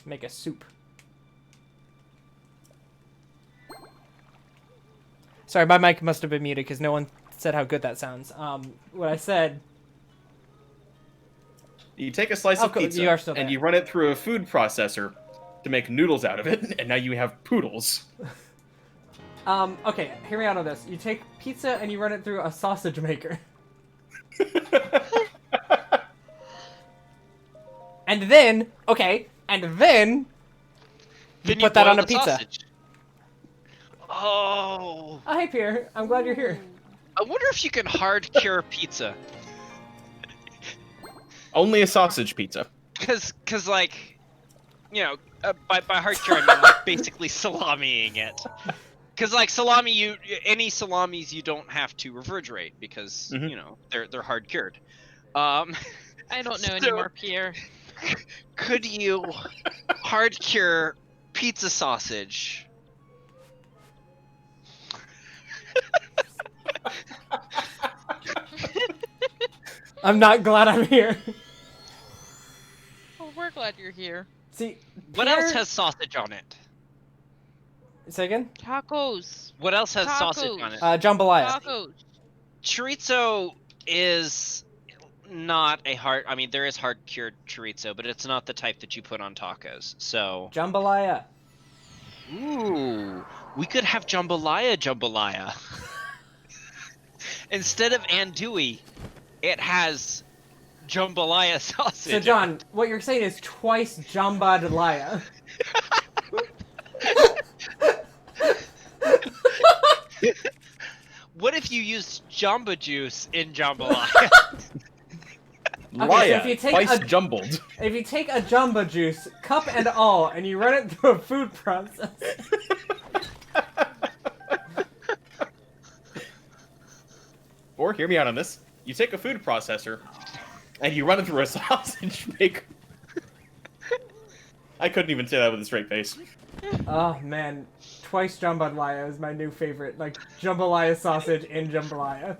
Make a soup. Sorry, my mic must have been muted because no one said how good that sounds. What I said... You take a slice of cool, pizza you are still and there. you run it through a food processor to make noodles out of it, and now you have poodles. Okay, hear me out on this. You take pizza and you run it through a sausage maker. And then, you Then put that boil on a the pizza. sausage. Oh. Oh, hey, Pierre. I'm glad you're here. I wonder if you can hard cure pizza. Only a sausage pizza. Cause like, you know, by hard cure I mean like basically salamiing it. Cause like salami, any salamis you don't have to refrigerate because Mhm. you know they're hard cured. I don't know So- anymore, Pierre. Could you hard cure pizza sausage? I'm not glad I'm here. Well, we're glad you're here. See, What Pierre... else has sausage on it? Say again? Tacos. What else has sausage Tacos. on it? Jambalaya. Tacos. Chorizo is not a hard. I mean, there is hard cured chorizo, but it's not the type that you put on tacos. So, Jambalaya. ooh, we could have jambalaya. Instead of andouille, it has jambalaya sausage. So, John, what you're saying is twice jambalaya. What if you used jamba juice in jambalaya? Okay, so if Laya, you take twice a- jumbled. If you take a jamba juice, cup and all, and you run it through a food process... Or, hear me out on this, you take a food processor, and you run it through a sausage maker. I couldn't even say that with a straight face. Oh, man. Twice jambalaya is my new favorite. Like, jambalaya sausage in jambalaya.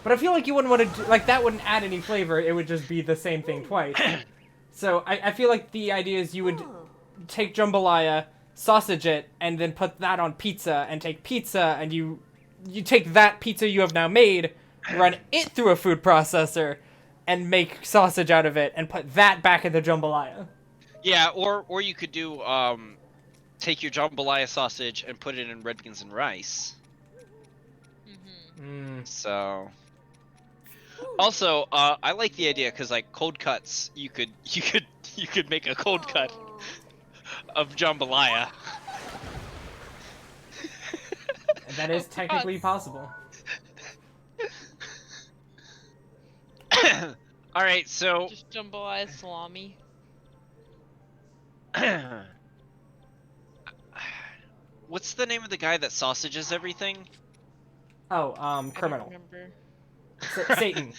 But I feel like you wouldn't want to do... Like, that wouldn't add any flavor. It would just be the same thing twice. So, I feel like the idea is you would take jambalaya, sausage it, and then put that on pizza, and take pizza, and you take that pizza you have now made, run it through a food processor, and make sausage out of it, and put that back in the jambalaya. Yeah, or you could do take your jambalaya sausage and put it in red beans and rice. Mm-hmm. So, also, I like the idea because like cold cuts, you could make a cold cut of jambalaya. That is technically possible. All right, so Just jambalaya salami. what's the name of the guy that sausages everything? Oh, I don't criminal. remember. Satan.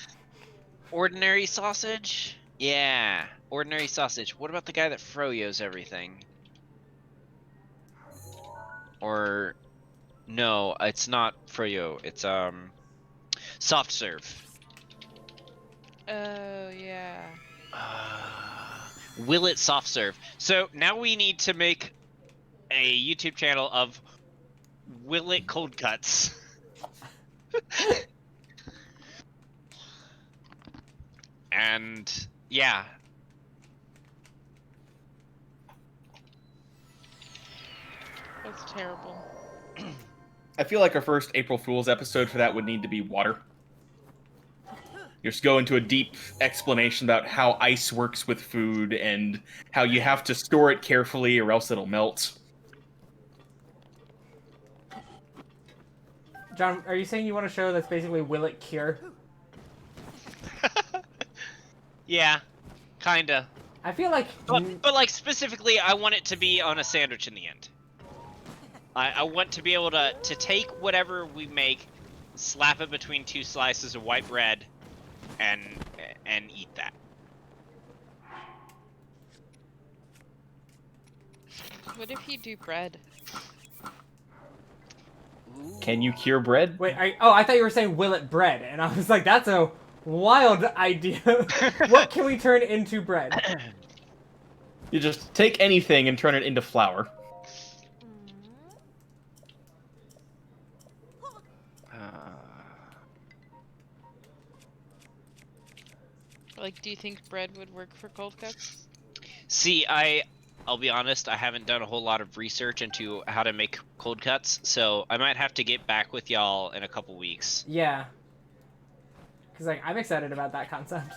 Ordinary sausage? Yeah, ordinary sausage. What about the guy that froyos everything? Or no, it's not froyo. It's soft serve. Oh, yeah. Will it soft serve? So now we need to make a YouTube channel of Will it cold cuts. And yeah. That's terrible. I feel like our first April Fool's episode for that would need to be water. You just go into a deep explanation about how ice works with food and how you have to store it carefully or else it'll melt. John, are you saying you want a show that's basically Will It Cure? Yeah, kinda. I feel like... But like specifically, I want it to be on a sandwich in the end. I want to be able to take whatever we make, slap it between two slices of white bread, and eat that. What if you do bread? Can you cure bread? Wait, I thought you were saying Will It Bread, and I was like, that's a wild idea. What can we turn into bread? You just take anything and turn it into flour. Like, do you think bread would work for cold cuts? See, I'll be honest, I haven't done a whole lot of research into how to make cold cuts, so I might have to get back with y'all in a couple weeks. Yeah. Because, like, I'm excited about that concept.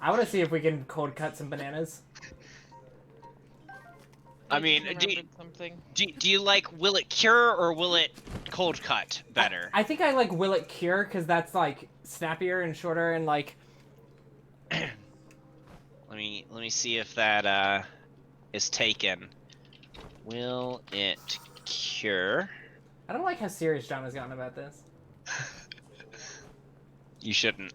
I want to see if we can cold cut some bananas. I just mean, remembered something. do you like will it cure or will it cold cut better? I think I like will it cure because that's like snappier and shorter and like. Let me see if that is taken. Will it cure? I don't like how serious John has gotten about this. You shouldn't.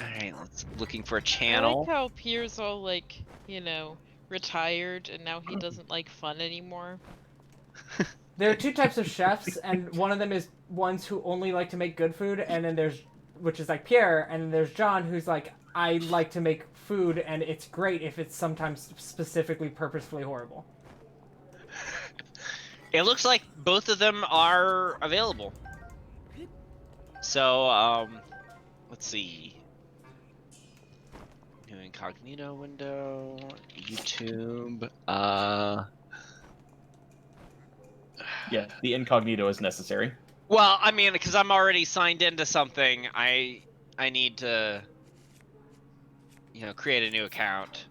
Alright, let's looking for a I channel. like how Pierre's all like, you know, retired and now he doesn't like fun anymore. There are two types of chefs, and one of them is ones who only like to make good food, and then there's, which is like Pierre, and then there's John, who's like, I like to make food, and it's great if it's sometimes specifically purposefully horrible. It looks like both of them are available. So, let's see. New incognito window, YouTube, Yeah, the incognito is necessary. Well, I mean, because I'm already signed into something, I need to, create a new account.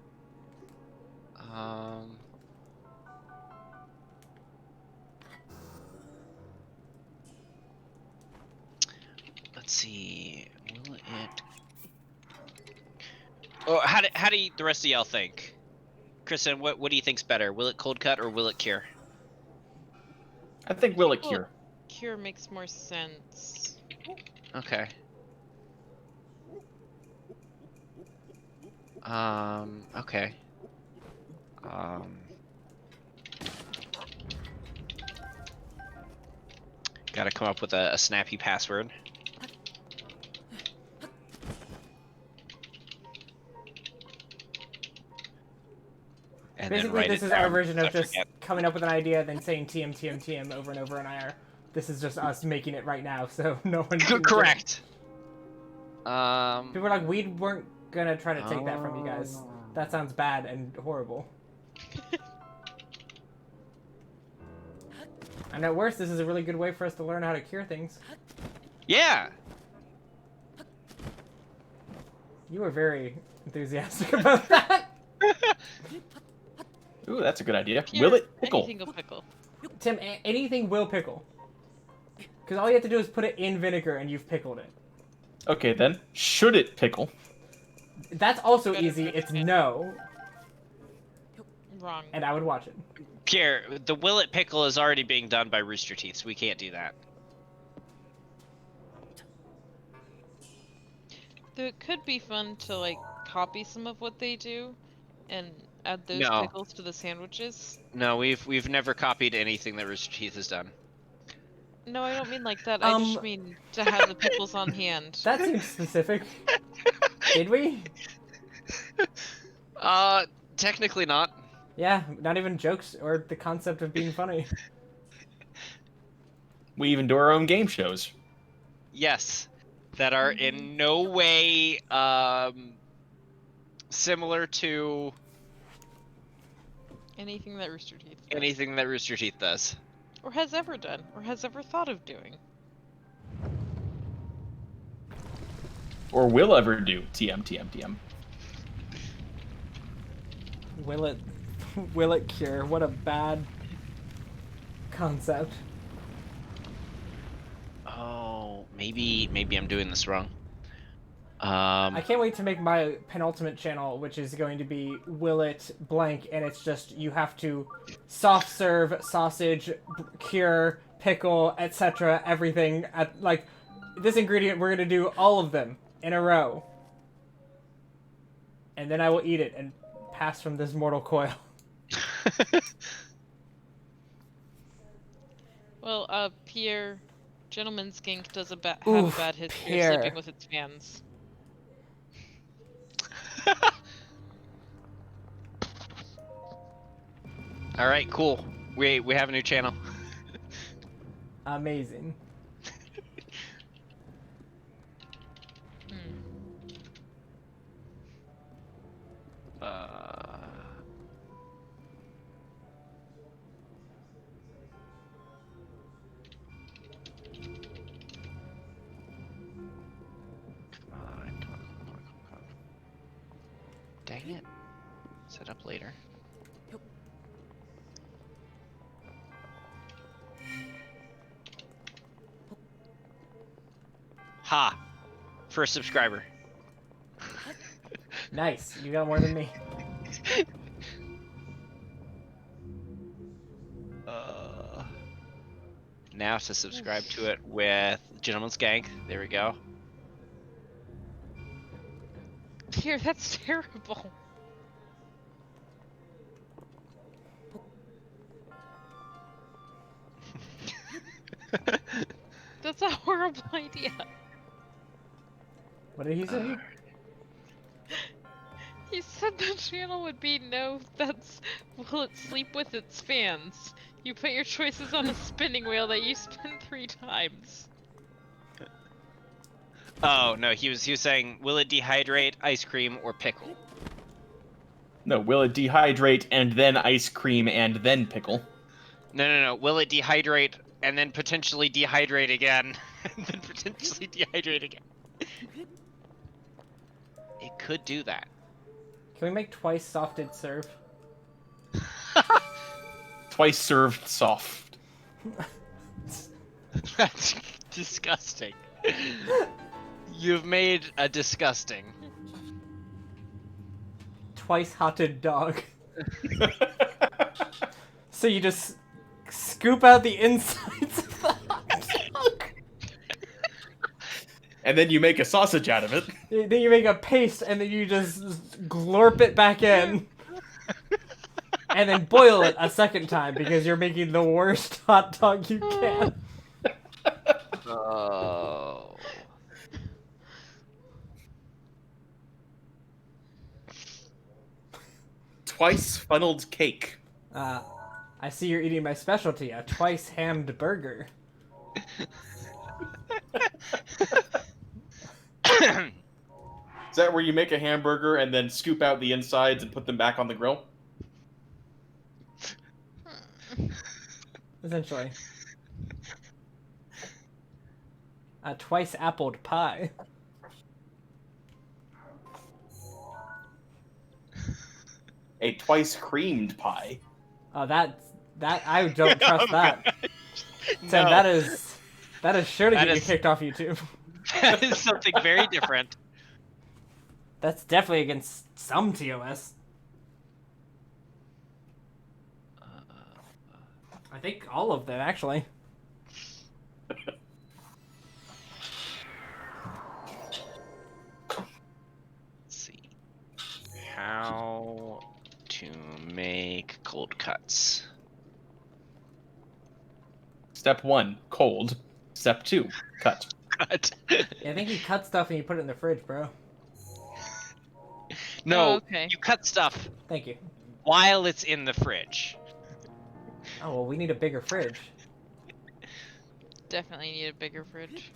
Let's see. Will it? Oh, how do the rest of y'all think? Kristen, what do you think's better? Will it cold cut or will it cure? I think will it Well, cure? Cure makes more sense. Okay. Okay. Gotta come up with a snappy password. And then Basically, write this it is down, our version so I of just forget. coming up with an idea, then saying TM, TM, TM over and over, and this is just us making it right now, so no one can Correct. People are like, we weren't gonna try to take that from you guys. That sounds bad and horrible. And at worst, this is a really good way for us to learn how to cure things. Yeah. You were very enthusiastic about that. Ooh, that's a good idea. Pierre, Will it pickle? anything will pickle. Tim, anything will pickle. Because all you have to do is put it in vinegar and you've pickled it. Okay, then. Should it pickle? That's also Better easy. than It's it. no. Wrong. And I would watch it. Pierre, the will it pickle is already being done by Rooster Teeth, so we can't do that. Though it could be fun to like copy some of what they do and add those No. pickles to the sandwiches. No, we've never copied anything that Rooster Teeth has done. No, I don't mean like that. I just mean to have the pickles on hand. That seems specific. Did we? Technically not. Yeah, not even jokes or the concept of being funny. We even do our own game shows. Yes. That are in no way similar to Anything that Rooster Teeth does. anything that Rooster Teeth does. Or has ever done, or has ever thought of doing. Or will ever do. TM, TM, TM. Will it cure? What a bad concept. Oh, maybe I'm doing this wrong. I can't wait to make my penultimate channel, which is going to be Will It Blank, and it's just you have to soft serve, sausage, cure, pickle, etc. Everything at like this ingredient. We're gonna do all of them in a row, and then I will eat it and pass from this mortal coil. Well, Pierre, Gentleman's Gank does have a Oof, bad history Pierre. of sleeping with its fans. All right, cool. We have a new channel. Amazing. Dang it. Set up later. Ha! First subscriber. Nice. You got more than me. Now to subscribe to it with Gentleman's Gank. There we go. Here, that's terrible. That's a horrible idea. What did he say? He said the channel would be no, that's will it sleep with its fans. You put your choices on a spinning wheel that you spin 3 times. Oh no, he was saying, will it dehydrate, ice cream, or pickle? No, will it dehydrate and then ice cream and then pickle? No. Will it dehydrate and then potentially dehydrate again, and then potentially dehydrate again? It could do that. Can we make twice softed serve? Twice served soft. That's disgusting. You've made a disgusting. Twice hotted dog. So you just scoop out the insides of the hot dog. And then you make a sausage out of it. Then you make a paste and then you just glorp it back in. And then boil it a second time because you're making the worst hot dog you can. Oh. Twice funneled cake. I see you're eating my specialty, a twice hammed burger. Is that where you make a hamburger and then scoop out the insides and put them back on the grill? Essentially. A twice appled pie. A twice creamed pie. Oh, that I don't trust that. So No. that is sure to That get you is- kicked off YouTube. That is something very different. That's definitely against some TOS. I think all of them, actually. Let's see. How to make cold cuts. Step 1, cold. Step 2, cut. Cut. Yeah, I think you cut stuff and you put it in the fridge, bro. No, Oh, okay. you cut stuff Thank you. while it's in the fridge. Oh, well, we need a bigger fridge. Definitely need a bigger fridge.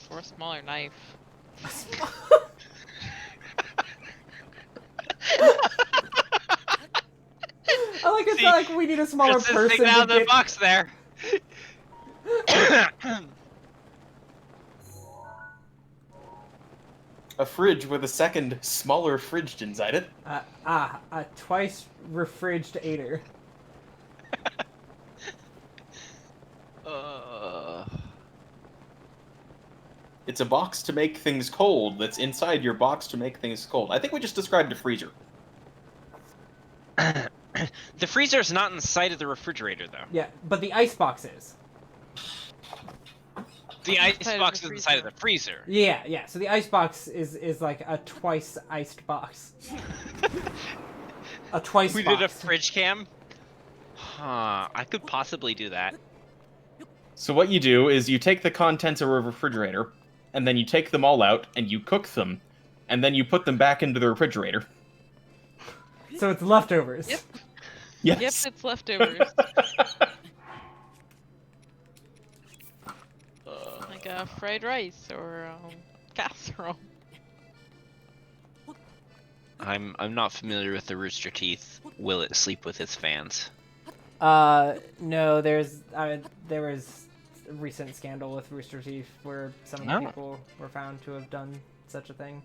Or a smaller knife. I like it's See, not like we need a smaller There's this person thing out to of the get... box there. A fridge with a second, smaller fridge inside it. A twice refrigerator. It's a box to make things cold that's inside your box to make things cold. I think we just described a freezer. The freezer's not inside of the refrigerator, though. Yeah, but the ice box is. The ice Inside of box the is inside of the freezer. Yeah. So the ice box is like a twice iced box. A twice We box. did a fridge cam? Huh, I could possibly do that. So what you do is you take the contents of a refrigerator, and then you take them all out, and you cook them, and then you put them back into the refrigerator. So it's leftovers. Yep. Yes. Yep, it's leftovers. Like a fried rice or casserole. I'm not familiar with the Rooster Teeth. Will it sleep with its fans? No, there was a recent scandal with Rooster Teeth where some of the Oh. people were found to have done such a thing.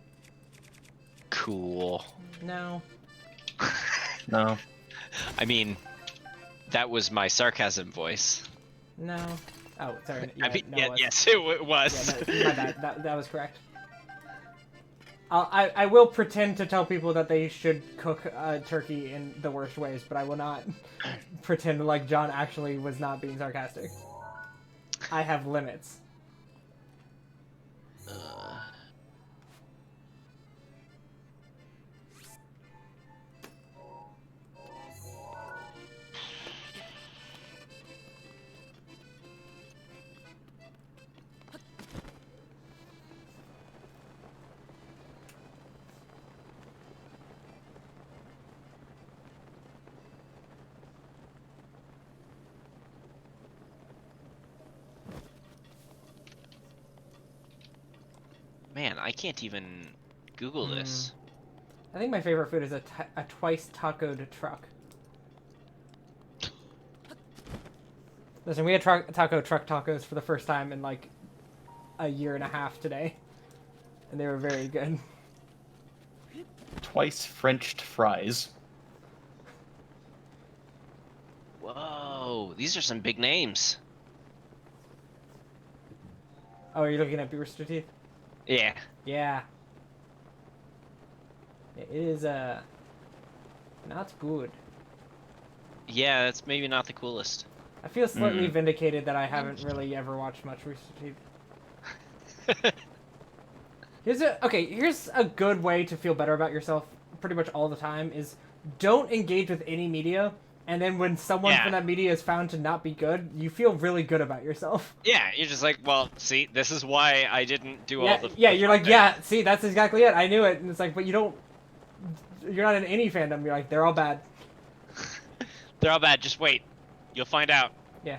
Cool. No. No. I mean, that was my sarcasm voice. No. Oh, sorry. I Yeah, mean, no, yeah, it was. yes, it was. Yeah, no, my bad. That was correct. I will pretend to tell people that they should cook turkey in the worst ways, but I will not pretend like John actually was not being sarcastic. I have limits. Man, I can't even Google this. I think my favorite food is a twice tacoed truck. Listen, we had taco truck tacos for the first time in like a year and a half today, and they were very good. Twice Frenched fries. Whoa, these are some big names. Oh, are you looking at Rooster Teeth? Yeah. Yeah. It is not good. Yeah, that's maybe not the coolest. I feel slightly vindicated that I haven't really ever watched much Rooster Teeth. Here's a good way to feel better about yourself pretty much all the time is don't engage with any media, and then when someone from that media is found to not be good, you feel really good about yourself. Yeah, you're just like, well, see, this is why I didn't do all the... Yeah, you're like, yeah, see, that's exactly it. I knew it. And it's like, but you're not in any fandom. You're like, they're all bad. They're all bad, just wait. You'll find out. Yeah.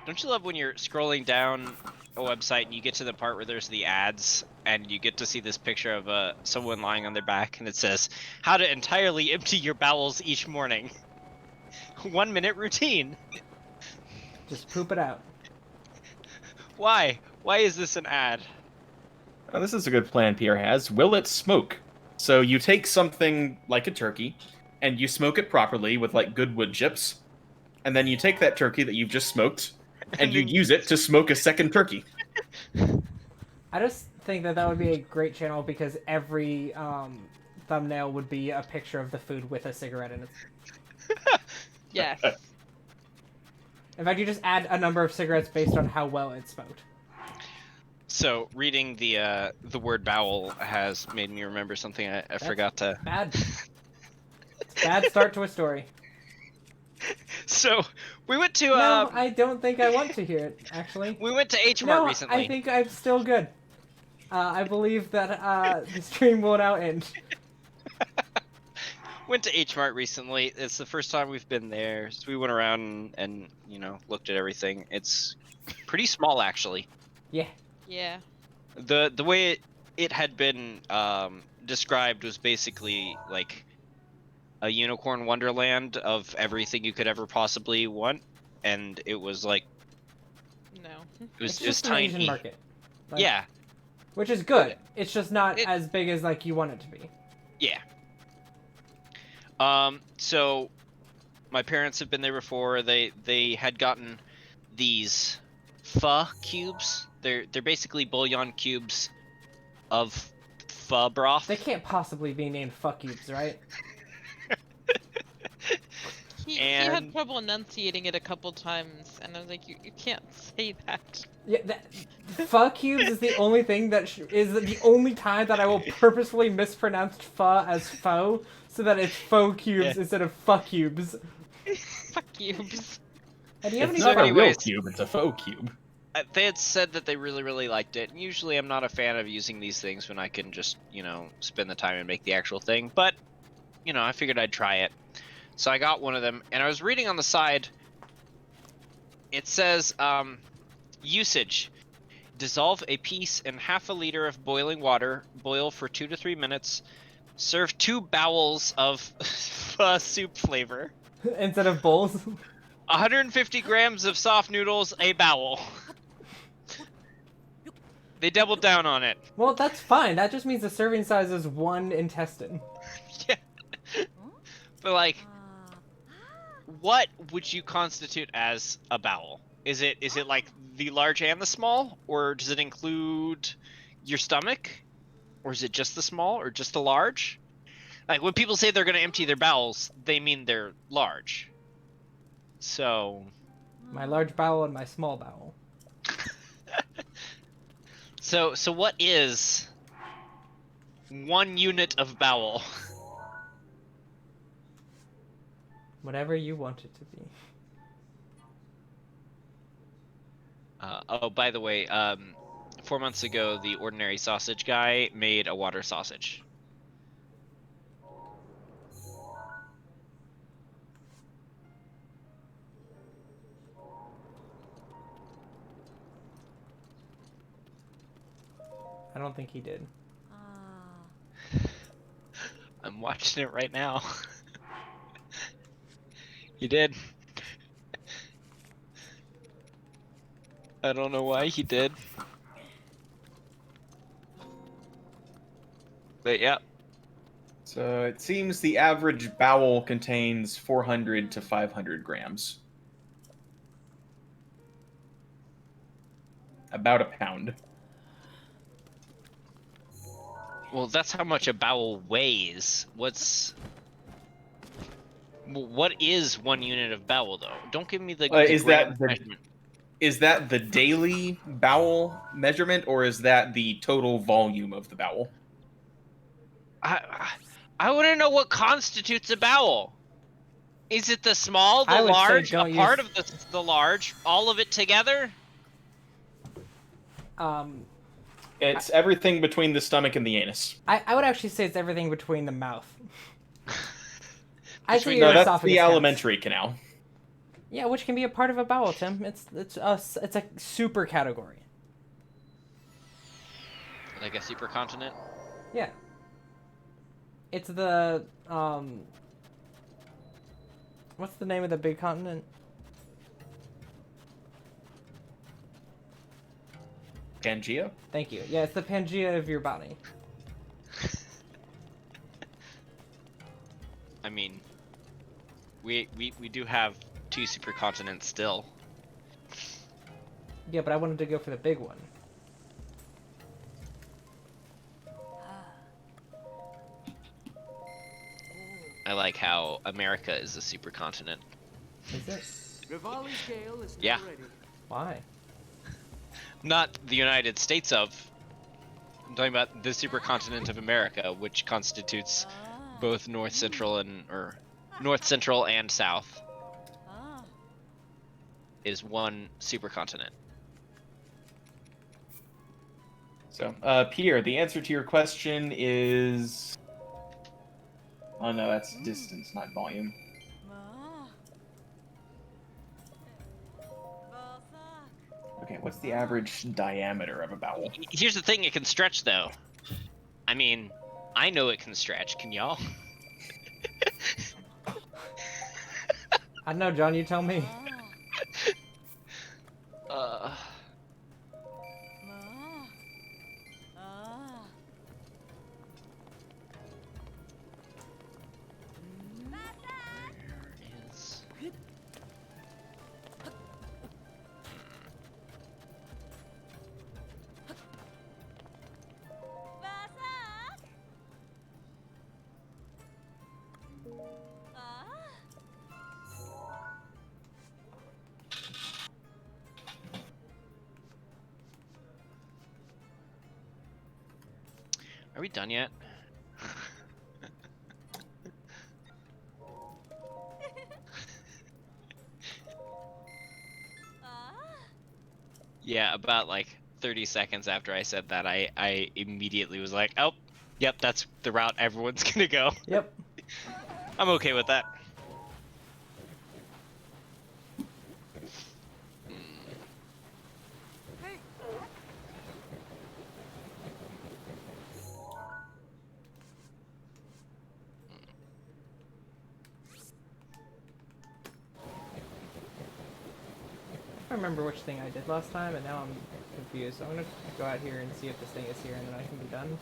Don't you love when you're scrolling down a website and you get to the part where there's the ads and you get to see this picture of someone lying on their back and it says, how to entirely empty your bowels each morning. 1 minute routine. Just poop it out. Why? Why is this an ad? Oh, this is a good plan Pierre has. Will it smoke? So you take something like a turkey, and you smoke it properly with like good wood chips, and then you take that turkey that you've just smoked, and you use it to smoke a second turkey. I just think that would be a great channel because every thumbnail would be a picture of the food with a cigarette in it. Yes. In fact, you just add a number of cigarettes based on how well it's smoked. So reading the word bowel has made me remember something I forgot to. Bad. It's a bad start to a story. So we went to. No, I don't think I want to hear it. Actually, we went to H Mart no, recently. I think I'm still good. I believe that the stream will now end. Went to H Mart recently. It's the first time we've been there. So we went around and you know looked at everything. It's pretty small actually. Yeah. Yeah. The way it had been described was basically like a unicorn wonderland of everything you could ever possibly want, and it was like No. it was It's just an tiny. Asian market. Like, Yeah, Which is good. It's just not as big as like you want it to be. yeah. So my parents have been there before. They had gotten these pho cubes. They're basically bouillon cubes of pho broth. They can't possibly be named fuck cubes, right? He And- had trouble enunciating it a couple times, and I was like, you can't say that. Yeah, pho cubes is the only thing that is the only time that I will purposefully mispronounce pho as pho, so that it's faux cubes instead of fuck cubes. Fuck cubes. And do you have It's any not a real anyways- cube, it's a faux cube. They had said that they really, really liked it. And usually I'm not a fan of using these things when I can just, you know, spend the time and make the actual thing. But, you know, I figured I'd try it. So I got one of them, and I was reading on the side, it says, usage. Dissolve a piece in half a liter of boiling water, boil for 2 to 3 minutes, serve 2 bowls of pho soup flavor, instead of bowls? 150 grams of soft noodles, a bowel. They doubled down on it. Well, that's fine. That just means the serving size is 1 intestine. Yeah. But like, what would you constitute as a bowel? Is it like the large and the small, or does it include your stomach, or is it just the small, or just the large? Like when people say they're going to empty their bowels, they mean they're large. So My large bowel and my small bowel. so what is 1 unit of bowel? Whatever you want it to be. Oh, by the way, 4 months ago, the ordinary sausage guy made a water sausage. I don't think he did. I'm watching it right now. He did. I don't know why he did. But yeah. So it seems the average bowel contains 400 to 500 grams. About a pound. Well, that's how much a bowel weighs. What is 1 unit of bowel, though? Don't give me the Is gram that the measurement. Is that the daily bowel measurement, or is that the total volume of the bowel? I want to know what constitutes a bowel. Is it the small, the I would say large, a don't part use- of the large, all of it together? It's everything between the stomach and the anus. I would actually say it's everything between the mouth. I say Between your No, that's esophagus the counts. alimentary canal. Yeah, which can be a part of a bowel, Tim. It's a super category. Like a supercontinent? Yeah. It's the what's the name of the big continent? Pangea? Thank you. Yeah, it's the Pangea of your body. I mean, we do have 2 supercontinents still. Yeah, but I wanted to go for the big one. I like how America is a supercontinent. Is it? Rivali's gale is now Yeah. ready. Why? Not the United States of. I'm talking about the supercontinent of America, which constitutes both North Central and South. Is one supercontinent. So, Pierre, the answer to your question is... Oh no, that's distance, not volume. Okay, what's the average diameter of a bowel? Here's the thing, it can stretch though. I mean, I know it can stretch, can y'all? I don't know, John, you tell me. Are we done yet? Yeah, about like 30 seconds after I said that, I immediately was like, oh, yep, that's the route everyone's gonna go. Yep. I'm okay with that. I remember which thing I did last time, and now I'm confused. So I'm gonna go out here and see if this thing is here, and then I can be done.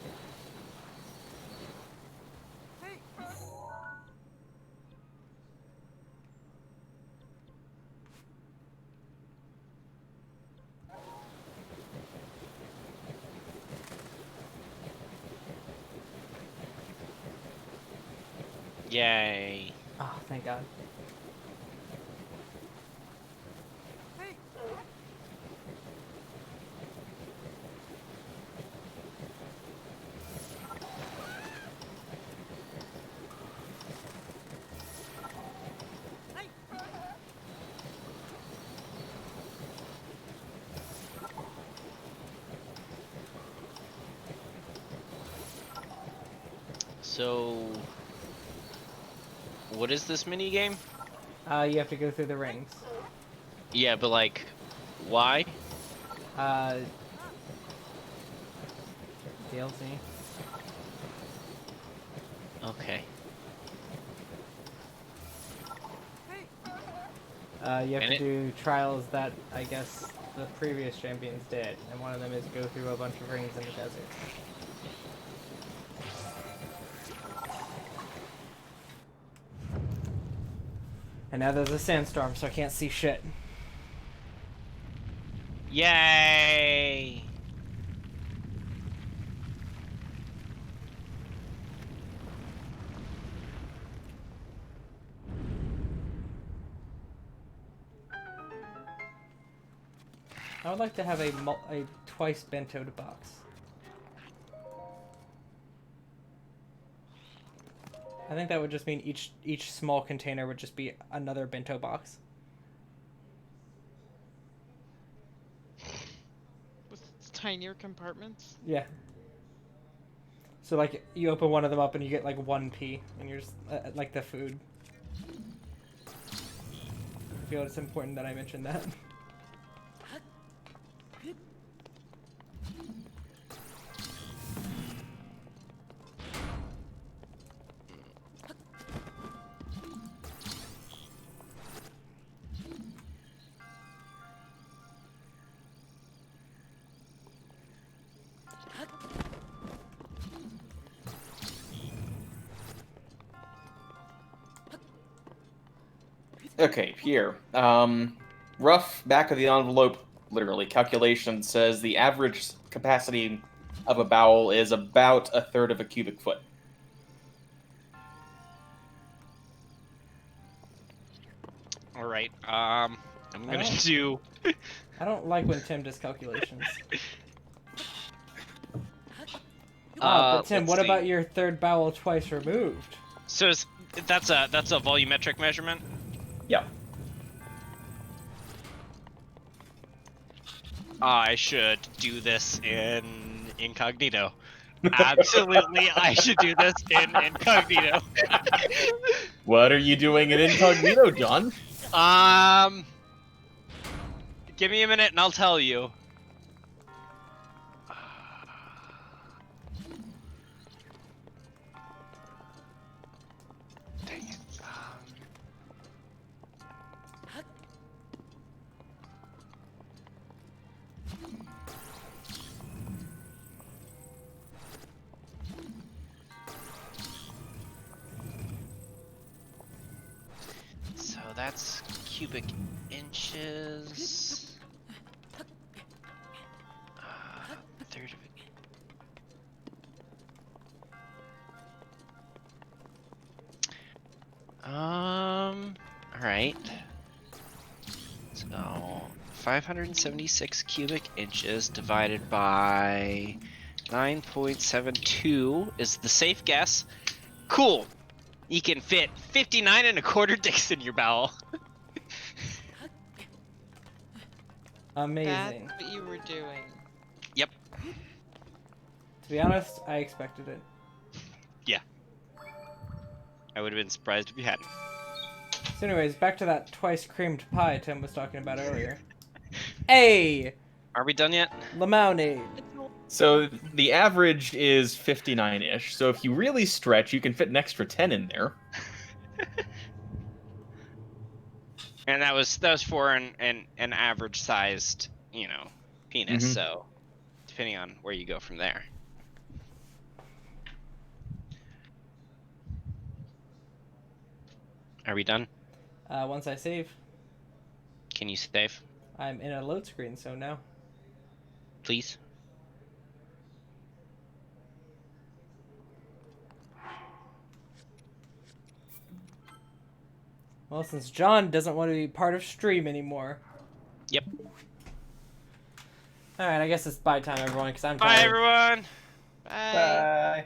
Yay. Oh, thank God. So, what is this mini game? You have to go through the rings. Yeah, but like, why? DLC. Okay. You have And to it- do trials that I guess the previous champions did, and one of them is go through a bunch of rings in the desert. And now there's a sandstorm, so I can't see shit. Yay! I would like to have a twice bentoed box. I think that would just mean each small container would just be another bento box. With tinier compartments. Yeah. So like you open one of them up and you get like 1p, and you're just like the food. I feel it's important that I mention that. Okay, here. Rough back of the envelope, literally, calculation says the average capacity of a bowel is about a third of a cubic foot. All right. I'm gonna do. I don't like when Tim does calculations. But Tim, let's what see. about your third bowel twice removed? So that's a volumetric measurement. Yeah. I should do this in incognito. Absolutely, I should do this in incognito. What are you doing in incognito, John? Give me a minute and I'll tell you. Dang it. So that's cubic inches. Third of it. All right. So 576 cubic inches divided by 9.72 is the safe guess. Cool. You can fit 59 and a quarter dicks in your bowel. Amazing. That's what you were doing. Yep. To be honest, I expected it. Yeah. I would have been surprised if you hadn't. So anyways, back to that twice creamed pie Tim was talking about earlier. Hey! Are we done yet? Lemonade. So the average is 59-ish. So if you really stretch, you can fit an extra 10 in there. And that was for an average sized, penis. Mhm. So depending on where you go from there. Are we done? Once I save, Can you save, I'm in a load screen, so no. please? Well, since John doesn't want to be part of stream anymore. Yep. Alright, I guess it's bye time, everyone, because I'm Bye, tired. everyone. Bye. Bye.